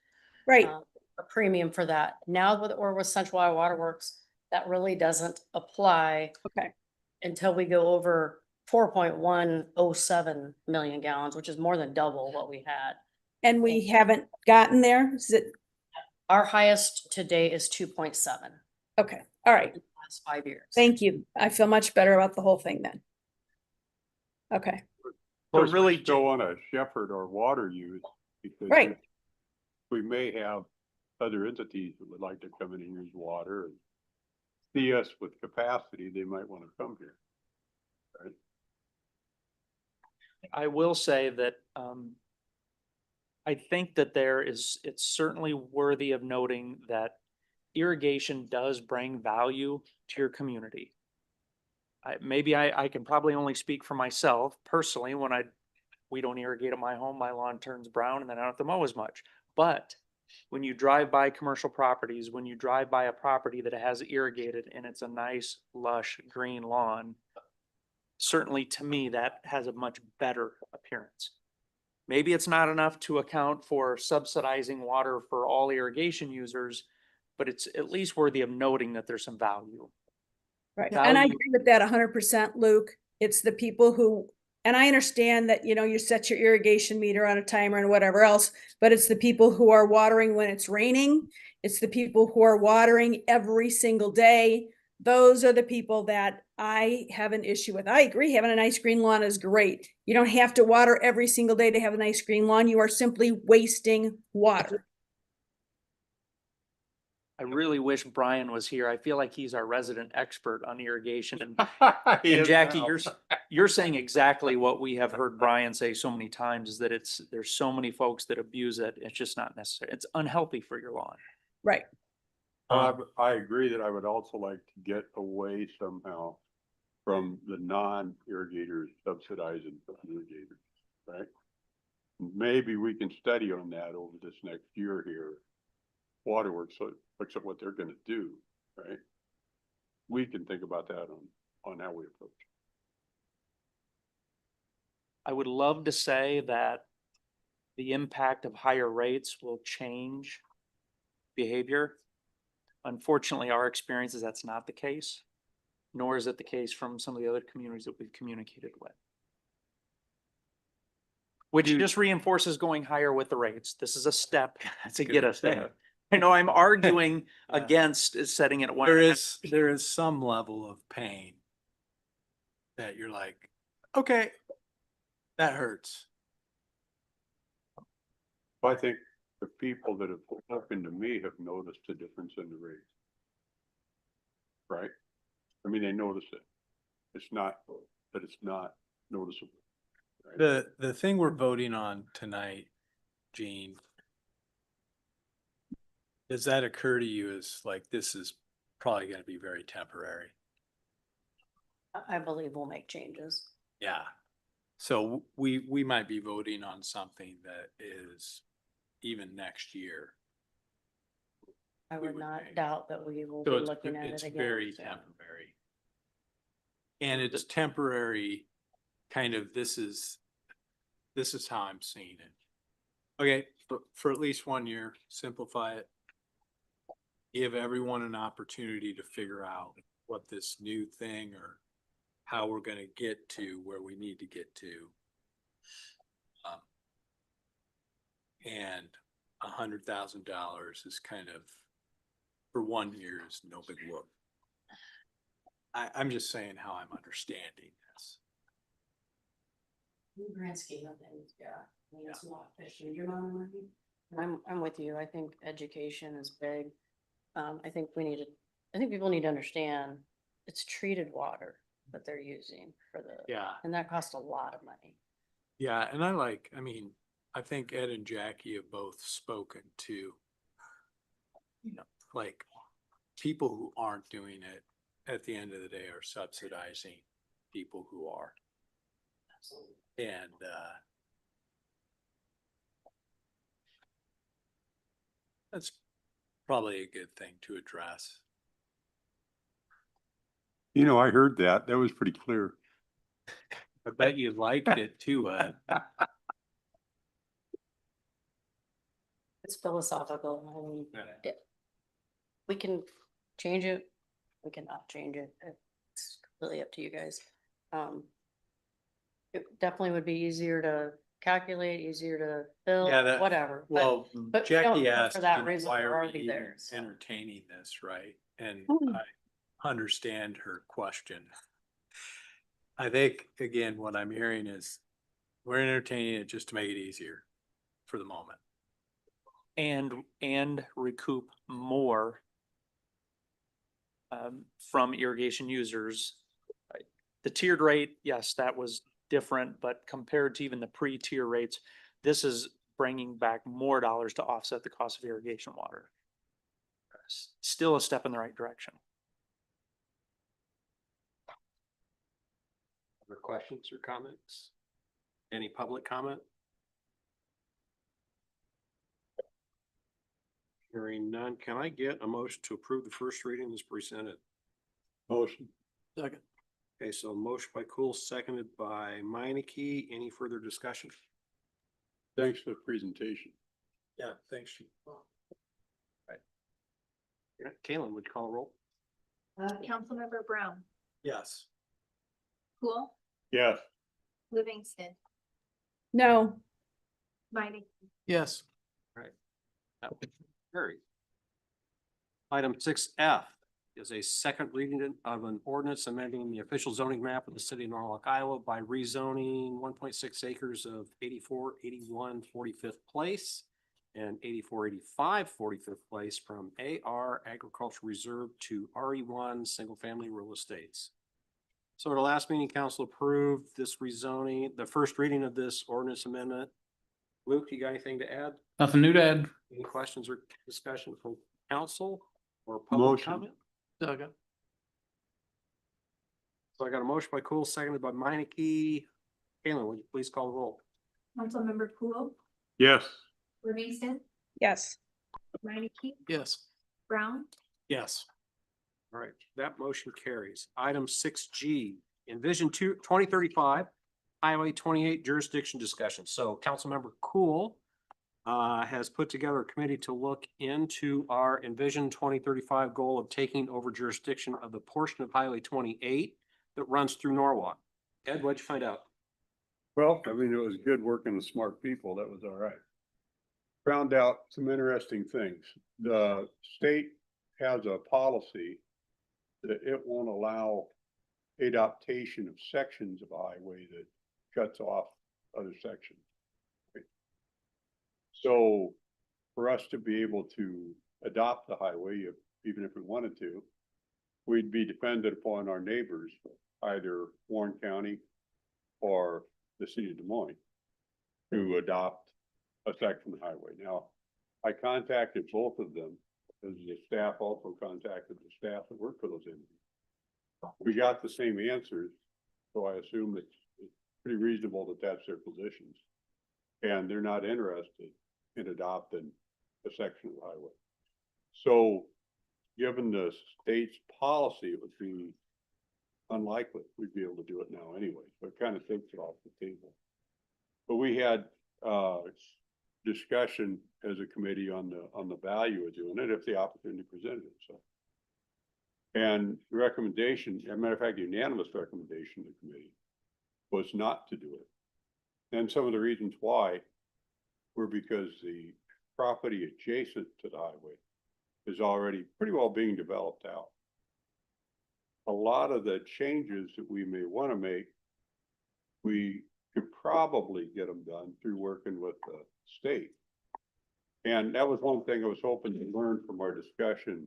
Right. A premium for that. Now with Central Iowa Water Works, that really doesn't apply Okay. until we go over 4.107 million gallons, which is more than double what we had. And we haven't gotten there. Is it? Our highest today is 2.7. Okay. All right. Last 5 years. Thank you. I feel much better about the whole thing then. Okay. Of So course, really we still want to shepherd our water use because Right. we may have other entities that would like to come in and use water and see us with capacity, they might want to come here. Right? I will say that, I think that it's certainly worthy of noting that irrigation does bring value to your community. Maybe I can probably only speak for myself personally. When we don't irrigate at my home, my lawn turns brown and then I don't have to mow as much. But when you drive by commercial properties, when you drive by a property that has irrigated and it's a nice lush green lawn, certainly to me, that has a much better appearance. Maybe it's not enough to account for subsidizing water for all irrigation users, but it's at least worthy of noting that there's some value. Right. And I Value. agree with that 100%, Luke. It's the people who, and I understand that, you set your irrigation meter on a timer and whatever else, but it's the people who are watering when it's raining. It's the people who are watering every single day. Those are the people that I have an issue with. I agree, having a nice green lawn is great. You don't have to water every single day to have a nice green lawn. You are simply wasting water. I really wish Brian was here. I feel like he's our resident expert on irrigation. And He And is Jackie, now. you're saying exactly what we have heard Brian say so many times, is that there's so many folks that abuse it. It's just not necessary. It's unhealthy for your lawn. Right. I agree that I would also like to get away somehow from the non-irrigators subsidizing the irrigators, right? Maybe we can study on that over this next year here. Waterworks looks at what they're gonna do, right? We can think about that on how we approach it. I would love to say that the impact of higher rates will change behavior. Unfortunately, our experience is that's not the case, nor is it the case from some of the other communities that we've communicated with. Which just reinforces going higher with the rates. This is a step to get us there. I know I'm arguing against setting it at one. There is some level of pain that you're like, okay, that hurts. I think the people that have spoken to me have noticed a difference in the rates. Right? I mean, they notice it. It's not that it's not noticeable. Right? The thing we're voting on tonight, Gene, does that occur to you as like, this is probably gonna be very temporary? I believe we'll make changes. Yeah. So we might be voting on something that is even next year. I We would would not make. doubt that we will So be it's, looking at it's it again. very so. temporary. And it's temporary, kind of, this is how I'm seeing it. Okay, for at least 1 year, simplify it. Give everyone an opportunity to figure out what this new thing or how we're gonna get to where we need to get to. And $100,000 is kind of, for 1 year, is no big whoop. I'm just saying how I'm understanding this. In the grand scheme of things, yeah, I mean, it's a lot, a huge amount of money. I'm with you, I think education is big. I think I think people need to understand, it's treated water that they're using for the. Yeah. And that costs a lot of money. Yeah, and I mean, I think Ed and Jackie have both spoken to, you know, like, people who aren't doing it at the end of the day are subsidizing people who are. Absolutely. And, that's probably a good thing to address. You know, I heard that. That was pretty clear. I bet you liked it too, Ed. It's philosophical, I mean, we can change it, we cannot change it, it's completely up to you guys. It definitely would be easier to calculate, easier to bill, Yeah, that- whatever. but- Well, but we don't Jackie do it asked, for that you know, reason, why we're are we already even there, so. entertaining this, right? And Hmm. I understand her question. I think, again, what I'm hearing is we're entertaining it just to make it easier for the moment. And recoup more from irrigation users. The tiered rate, yes, that was different, but compared to even the pre-tier rates, this is bringing back more dollars to offset the cost of irrigation water. Still a step in the right direction. Other questions or comments? Any public comment? Hearing none, can I get a motion to approve the first reading as presented? Motion. Second. Okay, so motion by Cool, seconded by Meineke. Any further discussion? Thanks for the presentation. Yeah, thanks. Yeah, Kalen, would you call a roll? Councilmember Brown, Yes. Cool, Yes. Livingston, No, Meineke. Yes. That was carried. Item 6F is a second reading of an ordinance amending the official zoning map of the city of Norwalk, Iowa by rezoning 1.6 acres of 8481 45th Place and 8485 45th Place from AR Agricultural Reserve to RE1 Single Family Real Estates. So at our last meeting, council approved this rezoning, the first reading of this ordinance amendment. Luke, you got anything to add? Nothing new to add. Any questions or discussion from council or public Motion. comment? Second. So I got a motion by Cool, seconded by Meineke. Kalen, would you please call the roll? Councilmember Cool, Yes. Livingston, yes, Meineke, Yes. Brown, Yes. All right, that motion carries. Item 6G, Envision 2035 Highway 28 jurisdiction discussion. So Councilmember Cool has put together a committee to look into our Envision 2035 goal of taking over jurisdiction of the portion of Highway 28 that runs through Norwalk. Ed, what'd you find out? Well, I mean, it was good working with smart people. That was all right. Found out some interesting things. The state has a policy that it won't allow adaptation of sections of a highway that cuts off other sections. So for us to be able to adopt the highway, even if we wanted to, we'd be dependent upon our neighbors, either Warren County or the city of Des Moines, to adopt a section of highway. Now, I contacted both of them, as the staff also contacted the staff that work for those entities. We got the same answers, so I assume it's pretty reasonable that that's their positions. And they're not interested in adopting a section of the highway. So, given the state's policy, it would be unlikely we'd be able to do it now anyway, so it kind of takes it off the table. But we had discussion as a committee on the value of doing it if the opportunity presented itself. And the recommendation, as a matter of fact, unanimous recommendation of the committee was not to do it. And some of the reasons why were because the property adjacent to the highway is already pretty well being developed out. A lot of the changes that we may want to make, we could probably get them done through working with the state. And that was one thing I was hoping to learn from our discussion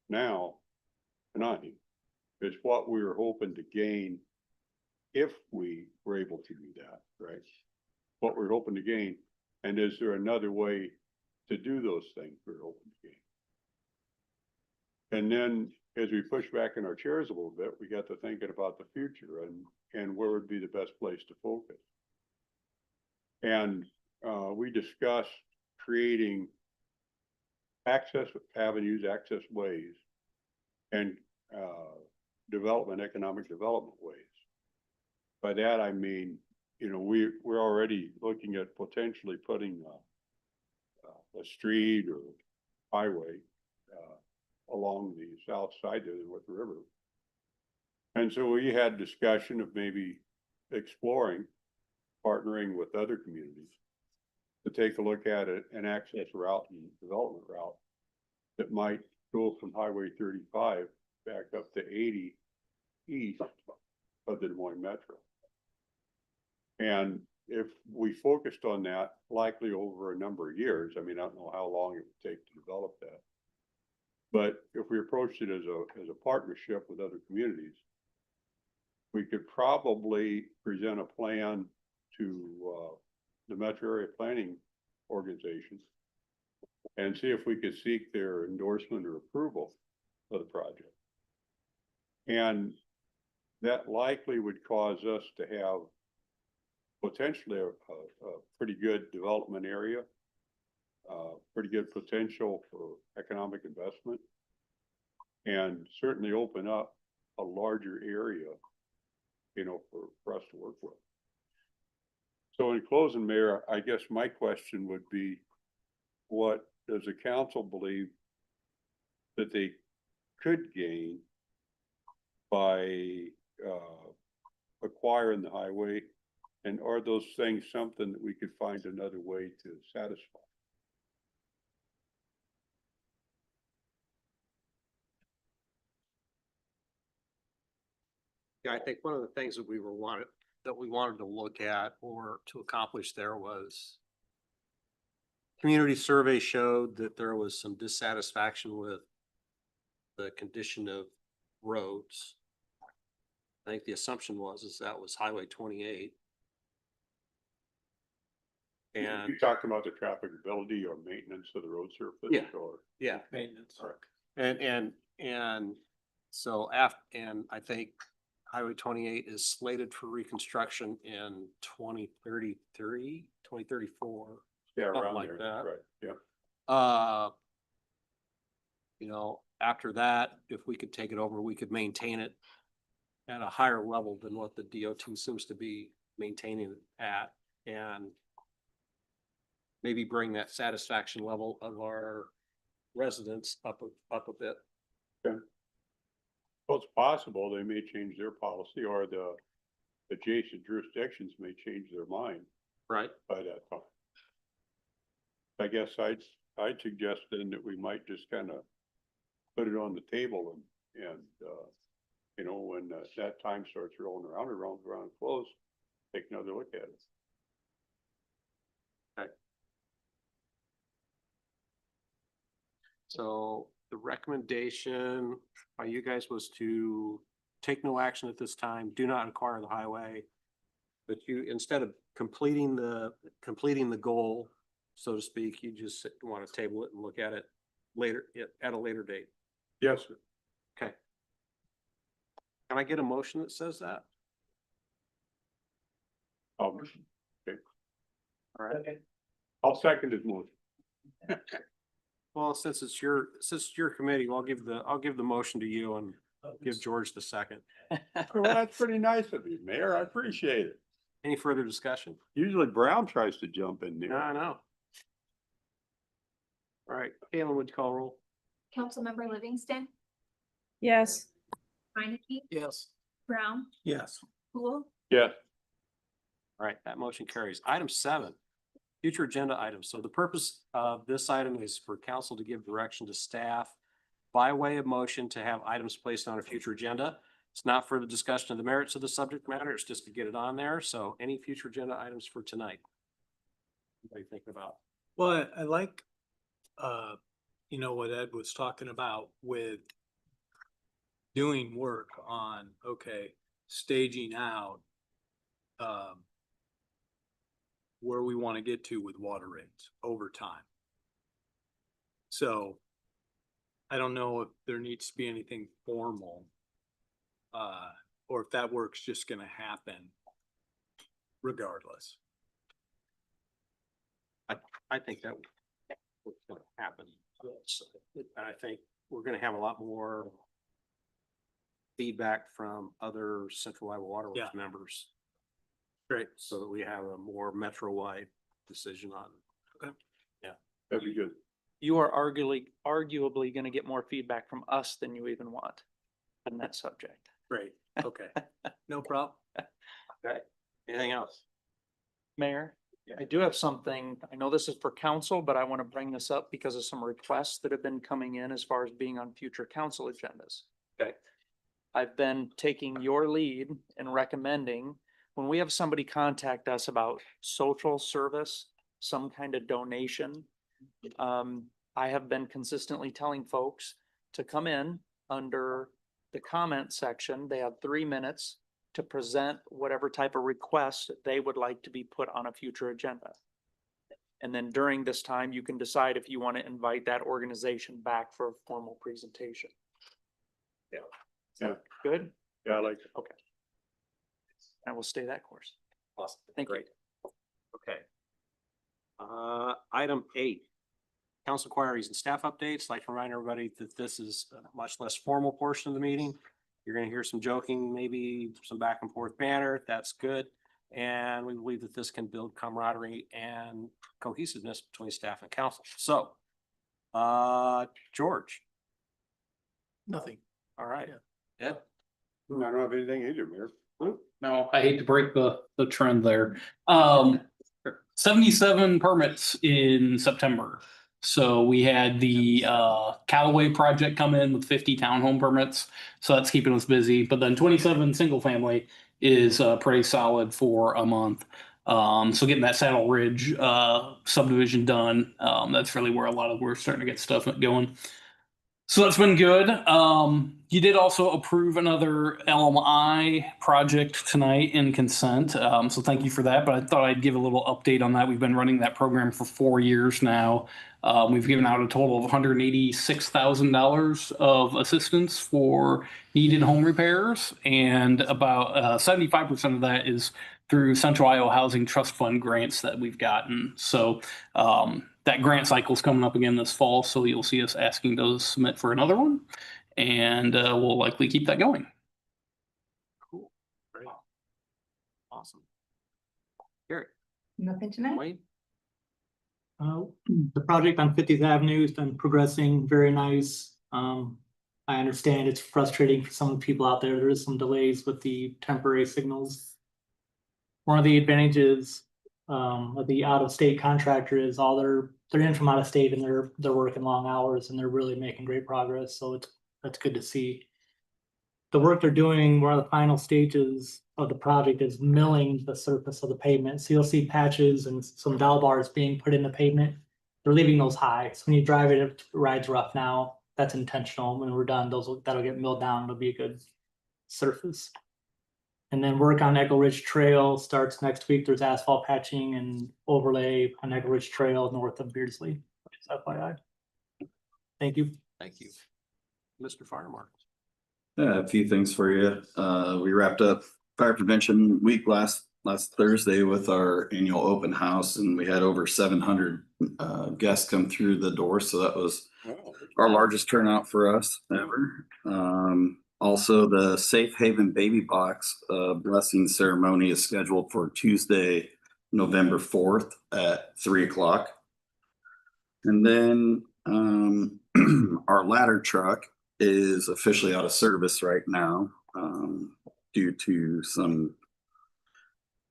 now tonight, is what we were hoping to gain if we were able to do that, right? What we're hoping to gain, and is there another way to do those things we're hoping to gain? And then as we push back in our chairs a little bit, we got to thinking about the future and where would be the best place to focus. And we discussed creating access avenues, access ways, and economic development ways. By that, I mean, you know, we're already looking at potentially putting a street or highway along the south side of the North River. And so we had discussion of maybe exploring, partnering with other communities to take a look at it, an access route and development route that might go from Highway 35 back up to 80 east of the Des Moines Metro. And if we focused on that, likely over a number of years, I mean, I don't know how long it would take to develop that. But if we approached it as a partnership with other communities, we could probably present a plan to the Metro Area Planning Organization and see if we could seek their endorsement or approval of the project. And that likely would cause us to have potentially a pretty good development area, pretty good potential for economic investment, and certainly open up a larger area, you know, for us to work with. So in closing, Mayor, I guess my question would be, what does the council believe that they could gain by acquiring the highway? And are those things something that we could find another way to satisfy? Yeah, I think one of the things that we wanted to look at or to accomplish there was community survey showed that there was some dissatisfaction with the condition of roads. I think the assumption was that was Highway 28. And You talking about the trafficability or maintenance of the road surface? Yeah. Or yeah, Maintenance. and so and I think Highway 28 is slated for reconstruction in 2033, 2034. yeah, something around like there, that. right? Yeah. You know, after that, if we could take it over, we could maintain it at a higher level than what the DOT seems to be maintaining it at, and maybe bring that satisfaction level of our residents up a bit. Well, it's possible they may change their policy, or the adjacent jurisdictions may change their mind Right. by that time. I guess I'd suggest then that we might just kind of put it on the table and you know, when that time starts rolling around close, take another look at it. Okay. So the recommendation by you guys was to take no action at this time, do not acquire the highway. But you, instead of completing the goal, so to speak, you just want to table it and look at it later, at a later date. Yes, sir. Okay. Can I get a motion that says that? Okay. All right. I'll second his motion. Well, since it's your committee, I'll give the motion to you and give George the second. Well, that's pretty nice of you, Mayor. I appreciate it. Any further discussion? Usually Brown tries to jump in there. I know. All right, Galen, would you call roll? Councilmember Livingston, Yes. Minneke, Yes. Brown, Yes. Poole, Yes. All right, that motion carries. Item 7, future agenda items. So the purpose of this item is for council to give direction to staff by way of motion to have items placed on a future agenda. It's not for the discussion of the merits of the subject matter. It's just to get it on there. So any future agenda items for tonight? What are you thinking about? Well, I like, you know, what Ed was talking about with doing work on, okay, staging out, where we want to get to with water rates over time. So I don't know if there needs to be anything formal, or if that work's just gonna happen regardless. I think that what's gonna happen. So, and I think we're gonna have a lot more feedback from other Central Iowa Water Works Yeah. members. Great. So that we have a more metro-wide decision on. That'd be good. You are arguably gonna get more feedback from us than you even want on that subject. Great, okay, no problem. Okay. Anything else? Mayor, I do have something, I know this is for council, but I want to bring this up because of some requests that have been coming in as far as being on future council agendas. Okay. I've been taking your lead and recommending, when we have somebody contact us about social service, some kind of donation, I have been consistently telling folks to come in under the comment section. They have 3 minutes to present whatever type of request they would like to be put on a future agenda. And then during this time, you can decide if you want to invite that organization back for a formal presentation. Yeah. Is that good? Yeah, I like it. Okay. I will stay that course. Awesome. Thank you. Great. Okay. Item 8. Council inquiries and staff updates. I'd like to remind everybody that this is a much less formal portion of the meeting. You're gonna hear some joking, maybe some back and forth banter. That's good. And we believe that this can build camaraderie and cohesiveness between staff and council. So, George, Nothing. all right. Ed? I don't have anything either, Mayor. No, I hate to break the trend there. 77 permits in September. So we had the Callaway project come in with 50 townhome permits. So that's keeping us busy. But then 27 single family is pretty solid for a month. So getting that Saddle Ridge subdivision done, that's really where a lot of we're starting to get stuff going. So that's been good. You did also approve another LMI project tonight in consent. So thank you for that. But I thought I'd give a little update on that. We've been running that program for 4 years now. We've given out a total of $186,000 of assistance for needed home repairs. And about 75% of that is through Central Iowa Housing Trust Fund grants that we've gotten. So that grant cycle is coming up again this fall, so you'll see us asking to submit for another one, and we'll likely keep that going. Cool. Great. Awesome. Gary? Nothing tonight? Wade? The project on 50th Avenue has been progressing very nice. I understand it's frustrating for some of the people out there. There is some delays with the temporary signals. One of the advantages of the out-of-state contractor is they're in from out of state and they're working long hours and they're really making great progress. So that's good to see. The work they're doing, one of the final stages of the project is milling the surface of the pavement. So you'll see patches and some dowel bars being put in the pavement. They're leaving those high. So when you drive it, it rides rough now. That's intentional. When we're done, that'll get milled down. It'll be a good surface. And then work on Echo Ridge Trail starts next week. There's asphalt patching and overlay on Echo Ridge Trail north of Beardsley, which is FYI. Thank you. Thank you. Mr. Firemark. Yeah, a few things for you. We wrapped up Fire Prevention Week last Thursday with our annual open house, and we had over 700 guests come through the door. So that was our largest turnout for us ever. Also, the Safe Haven Baby Box blessing ceremony is scheduled for Tuesday, November 4th at 3:00. And then our ladder truck is officially out of service right now due to some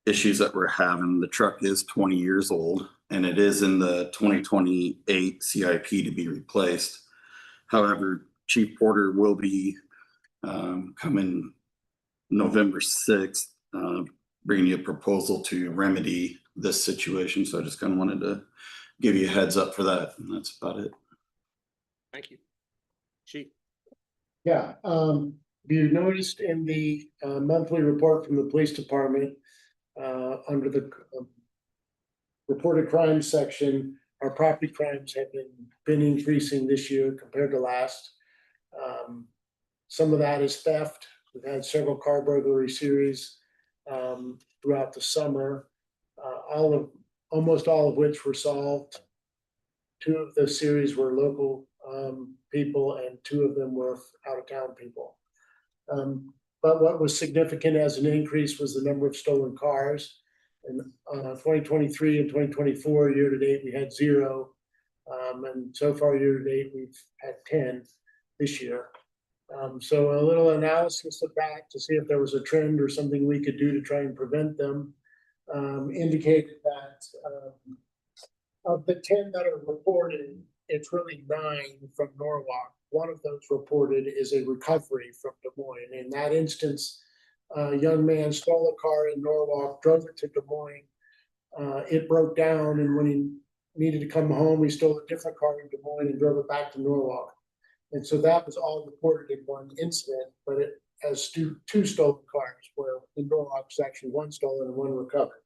issues that we're having. The truck is 20 years old and it is in the 2028 CIP to be replaced. However, Chief Porter will be coming November 6th, bringing you a proposal to remedy this situation. So I just kind of wanted to give you a heads up for that. And that's about it. Thank you. Chief. Yeah, you noticed in the monthly report from the police department, under the reported crime section, our property crimes have been increasing this year compared to last. Some of that is theft. We've had several car burglary series throughout the summer, almost all of which were solved. 2 of the series were local people, and 2 of them were out of town people. But what was significant as an increase was the number of stolen cars. In 2023 and 2024, year to date, we had 0. And so far, year to date, we've had 10 this year. So a little analysis of that to see if there was a trend or something we could do to try and prevent them indicated that of the 10 that are reported, it's really 9 from Norwalk. One of those reported is a recovery from Des Moines. In that instance, a young man stole a car in Norwalk, drove it to Des Moines. It broke down, and when he needed to come home, he stole a different car in Des Moines and drove it back to Norwalk. And so that was all reported in one incident, but it has 2 stolen cars, where in Norwalk was actually 1 stolen and 1 recovered.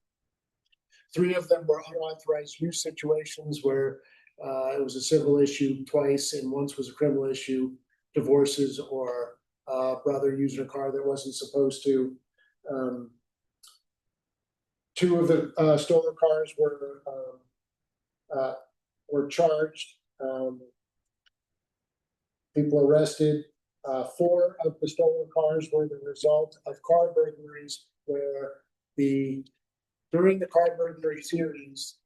3 of them were unauthorized use situations where it was a civil issue twice, and once was a criminal issue, divorces or brother using a car that wasn't supposed to. 2 of the stolen cars were charged. People arrested. 4 of the stolen cars were the result of car burglaries, where during the car burglary series,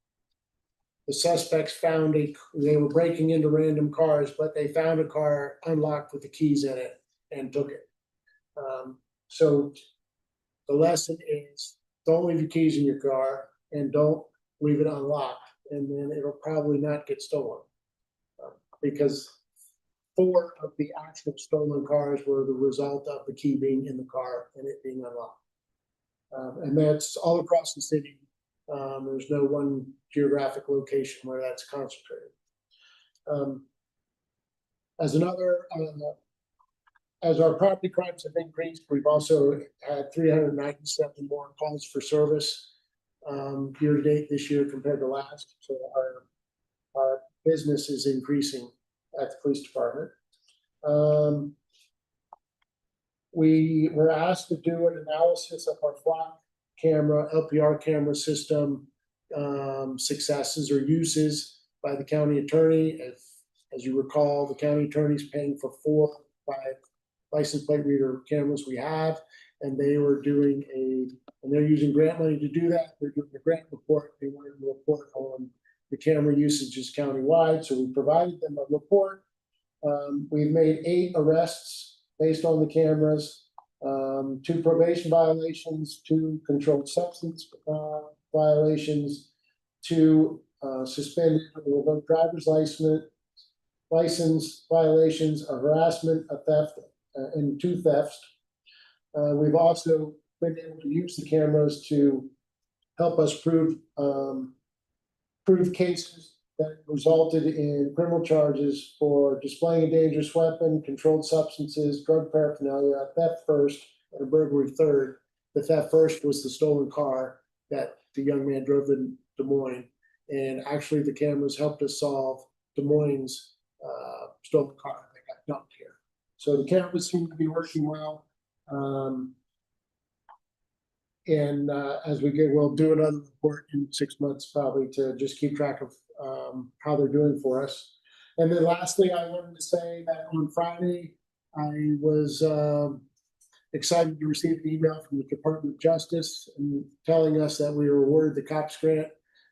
the suspects they were breaking into random cars, but they found a car unlocked with the keys in it and took it. So the lesson is, don't leave your keys in your car and don't leave it unlocked, and then it'll probably not get stolen. Because 4 of the actual stolen cars were the result of the key being in the car and it being unlocked. And that's all across the city. There's no one geographic location where that's concentrated. As our property crimes have increased, we've also had 397 more calls for service year to date this year compared to last. So our business is increasing at the police department. We were asked to do an analysis of our flat camera, LPR camera system successes or uses by the county attorney. As you recall, the county attorney is paying for 4 5 license plate reader cameras we have, and they were doing and they're using grant money to do that. They're doing a grant report. They wanted to report on the camera usages countywide, so we provided them a report. We've made 8 arrests based on the cameras, 2 probation violations, 2 controlled substance violations, 2 suspended or revoked driver's license violations, a harassment, a theft, and 2 thefts. We've also been able to use the cameras to help us prove cases that resulted in criminal charges for displaying a dangerous weapon, controlled substances, drug paraphernalia, theft first, and a burglary third. The theft first was the stolen car that the young man drove in Des Moines. And actually the cameras helped us solve Des Moines' stolen car that got dumped here. So the cameras seem to be working well. As we get, we'll do another report in 6 months probably to just keep track of how they're doing for us. And then lastly, I wanted to say that on Friday, I was excited to receive an email from the Department of Justice and telling us that we were awarded the COPS grant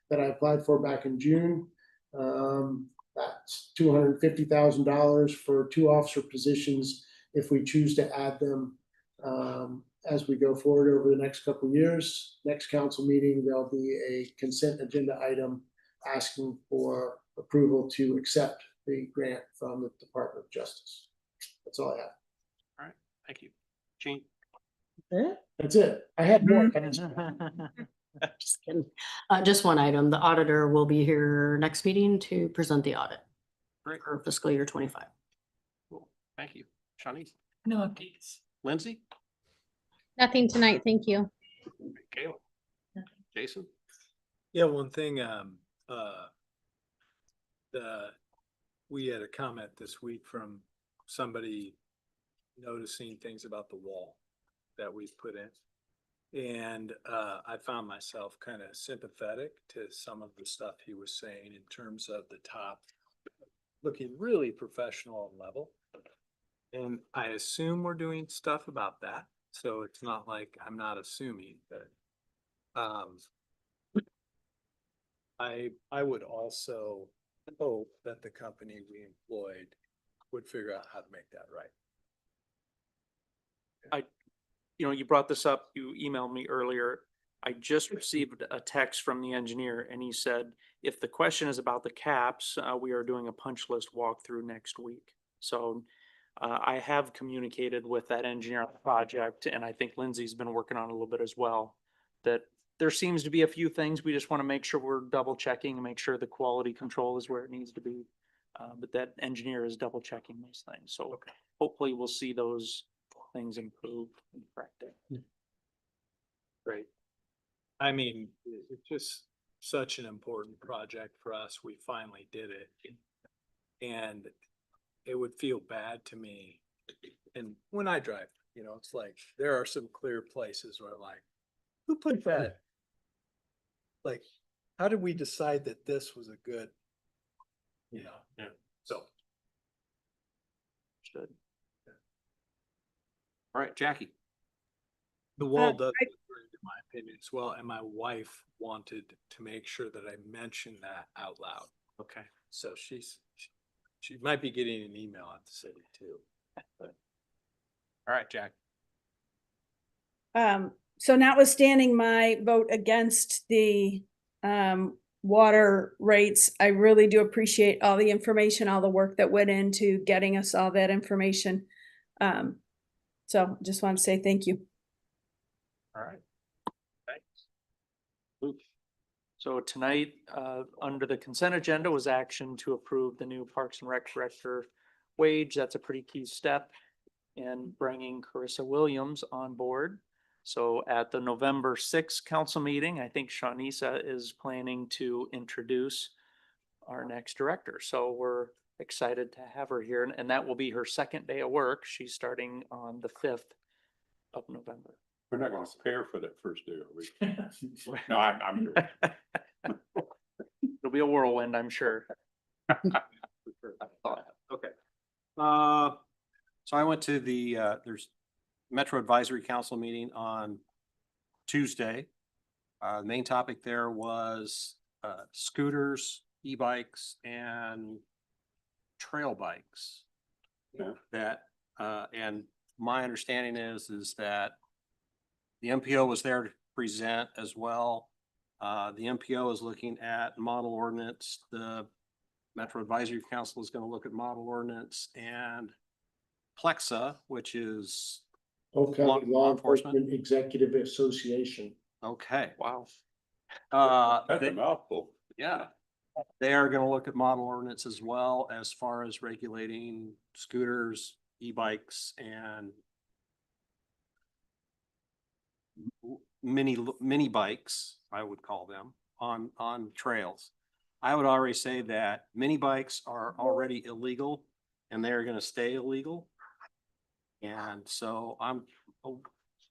that I applied for back in June. That's $250,000 for 2 officer positions if we choose to add them as we go forward over the next couple of years. Next council meeting, there'll be a consent agenda item asking for approval to accept the grant from the Department of Justice. That's all I have. All right, thank you. Gene? That's it. I had more. Just kidding. Just one item. The auditor will be here next meeting to present the audit. Great. For fiscal year 25. Cool. Thank you. Shawnees? No updates. Lindsay? Nothing tonight, thank you. Kayla? Jason? Yeah, one thing, we had a comment this week from somebody noticing things about the wall that we've put in. And I found myself kind of sympathetic to some of the stuff he was saying in terms of the top looking really professional and level. And I assume we're doing stuff about that. So it's not like I'm not assuming that. I would also hope that the company we employed would figure out how to make that right. You know, you brought this up, you emailed me earlier. I just received a text from the engineer and he said, if the question is about the caps, we are doing a punch list walkthrough next week. So I have communicated with that engineer on the project, and I think Lindsay's been working on it a little bit as well, that there seems to be a few things we just want to make sure we're double checking and make sure the quality control is where it needs to be. But that engineer is double checking those things. So hopefully we'll see those things improve and corrected. Great. I mean, it's just such an important project for us. We finally did it. And it would feel bad to me. And when I drive, you know, it's like, there are some clear places where I'm like, who put that? Like, how did we decide that this was a good, you know? Yeah. So. Good. All right, Jackie. The wall does look great in my opinion as well, and my wife wanted to make sure that I mentioned that out loud. Okay. So she might be getting an email at the city too. All right, Jack. So notwithstanding my vote against the water rates, I really do appreciate all the information, all the work that went into getting us all that information. So just want to say thank you. All right. So tonight, under the consent agenda was action to approve the new Parks and Rec director wage. That's a pretty key step in bringing Carissa Williams on board. So at the November 6th council meeting, I think Shawnisa is planning to introduce our next director. So we're excited to have her here, and that will be her second day of work. She's starting on the 5th of November. We're not gonna prepare for that first day, are we? No, I'm here. It'll be a whirlwind, I'm sure. Okay. So I went to the, there's Metro Advisory Council meeting on Tuesday. The main topic there was scooters, e-bikes, and trail bikes. Yeah. That, and my understanding is that the MPO was there to present as well. The MPO is looking at model ordinance. The Metro Advisory Council is going to look at model ordinance, and Plexa, which is Law Enforcement Executive Association. okay. Wow. That's a mouthful. Yeah. They are going to look at model ordinance as well as far as regulating scooters, e-bikes, and mini bikes, I would call them, on trails. I would already say that mini bikes are already illegal and they are going to stay illegal. And so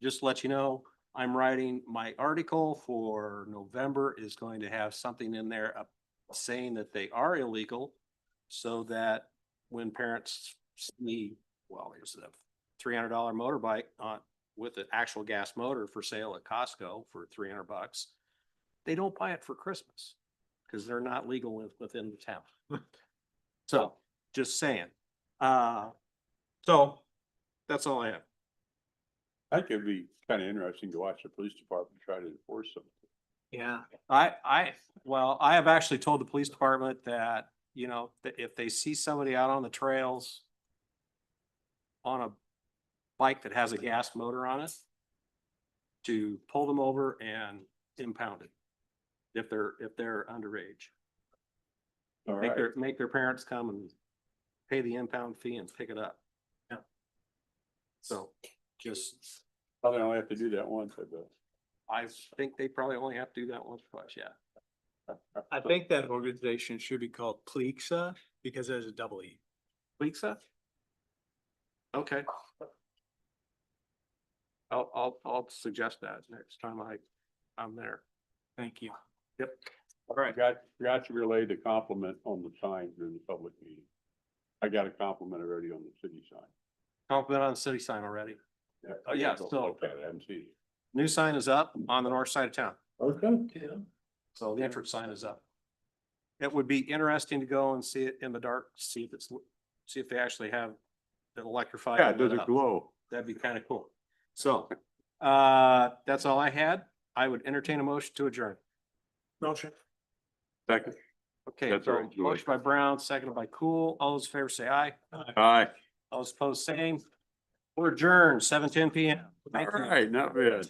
just to let you know, I'm writing my article for November is going to have something in there saying that they are illegal, so that when parents see, well, there's a $300 motorbike with an actual gas motor for sale at Costco for $300, they don't buy it for Christmas because they're not legal within the town. So just saying. So that's all I have. I think it'd be kind of interesting to watch the police department try to enforce something. Yeah. I have actually told the police department that, you know, that if they see somebody out on the trails on a bike that has a gas motor on it, to pull them over and impound it. If they're underage. All Make right. make their parents come and pay the impound fee and pick it up. Yeah. So just, Probably only have to do that once, I bet. I think they probably only have to do that once or twice, yeah. I think that organization should be called Plexa because there's a double E. Lisa? Okay. I'll suggest that next time I'm there. Thank you. Yep. All right, forgot to relay the compliment on the sign during the public meeting. I got a compliment already on the city sign. Compliment on the city sign already. Oh, yeah, Don't so- look at it, I haven't seen it. New sign is up on the north side of town. Okay. So the entrance sign is up. It would be interesting to go and see it in the dark, see if they actually have it electrified. Yeah, and does lit it up. glow? That'd be kind of cool. So, that's all I had. I would entertain a motion to adjourn. Motion. Second. Okay, That's so all right, Joy. motion by Brown, seconded by Cool. All those in favor say aye. Aye. All those opposed, same. We're adjourned, 7:10 PM. All right, not bad.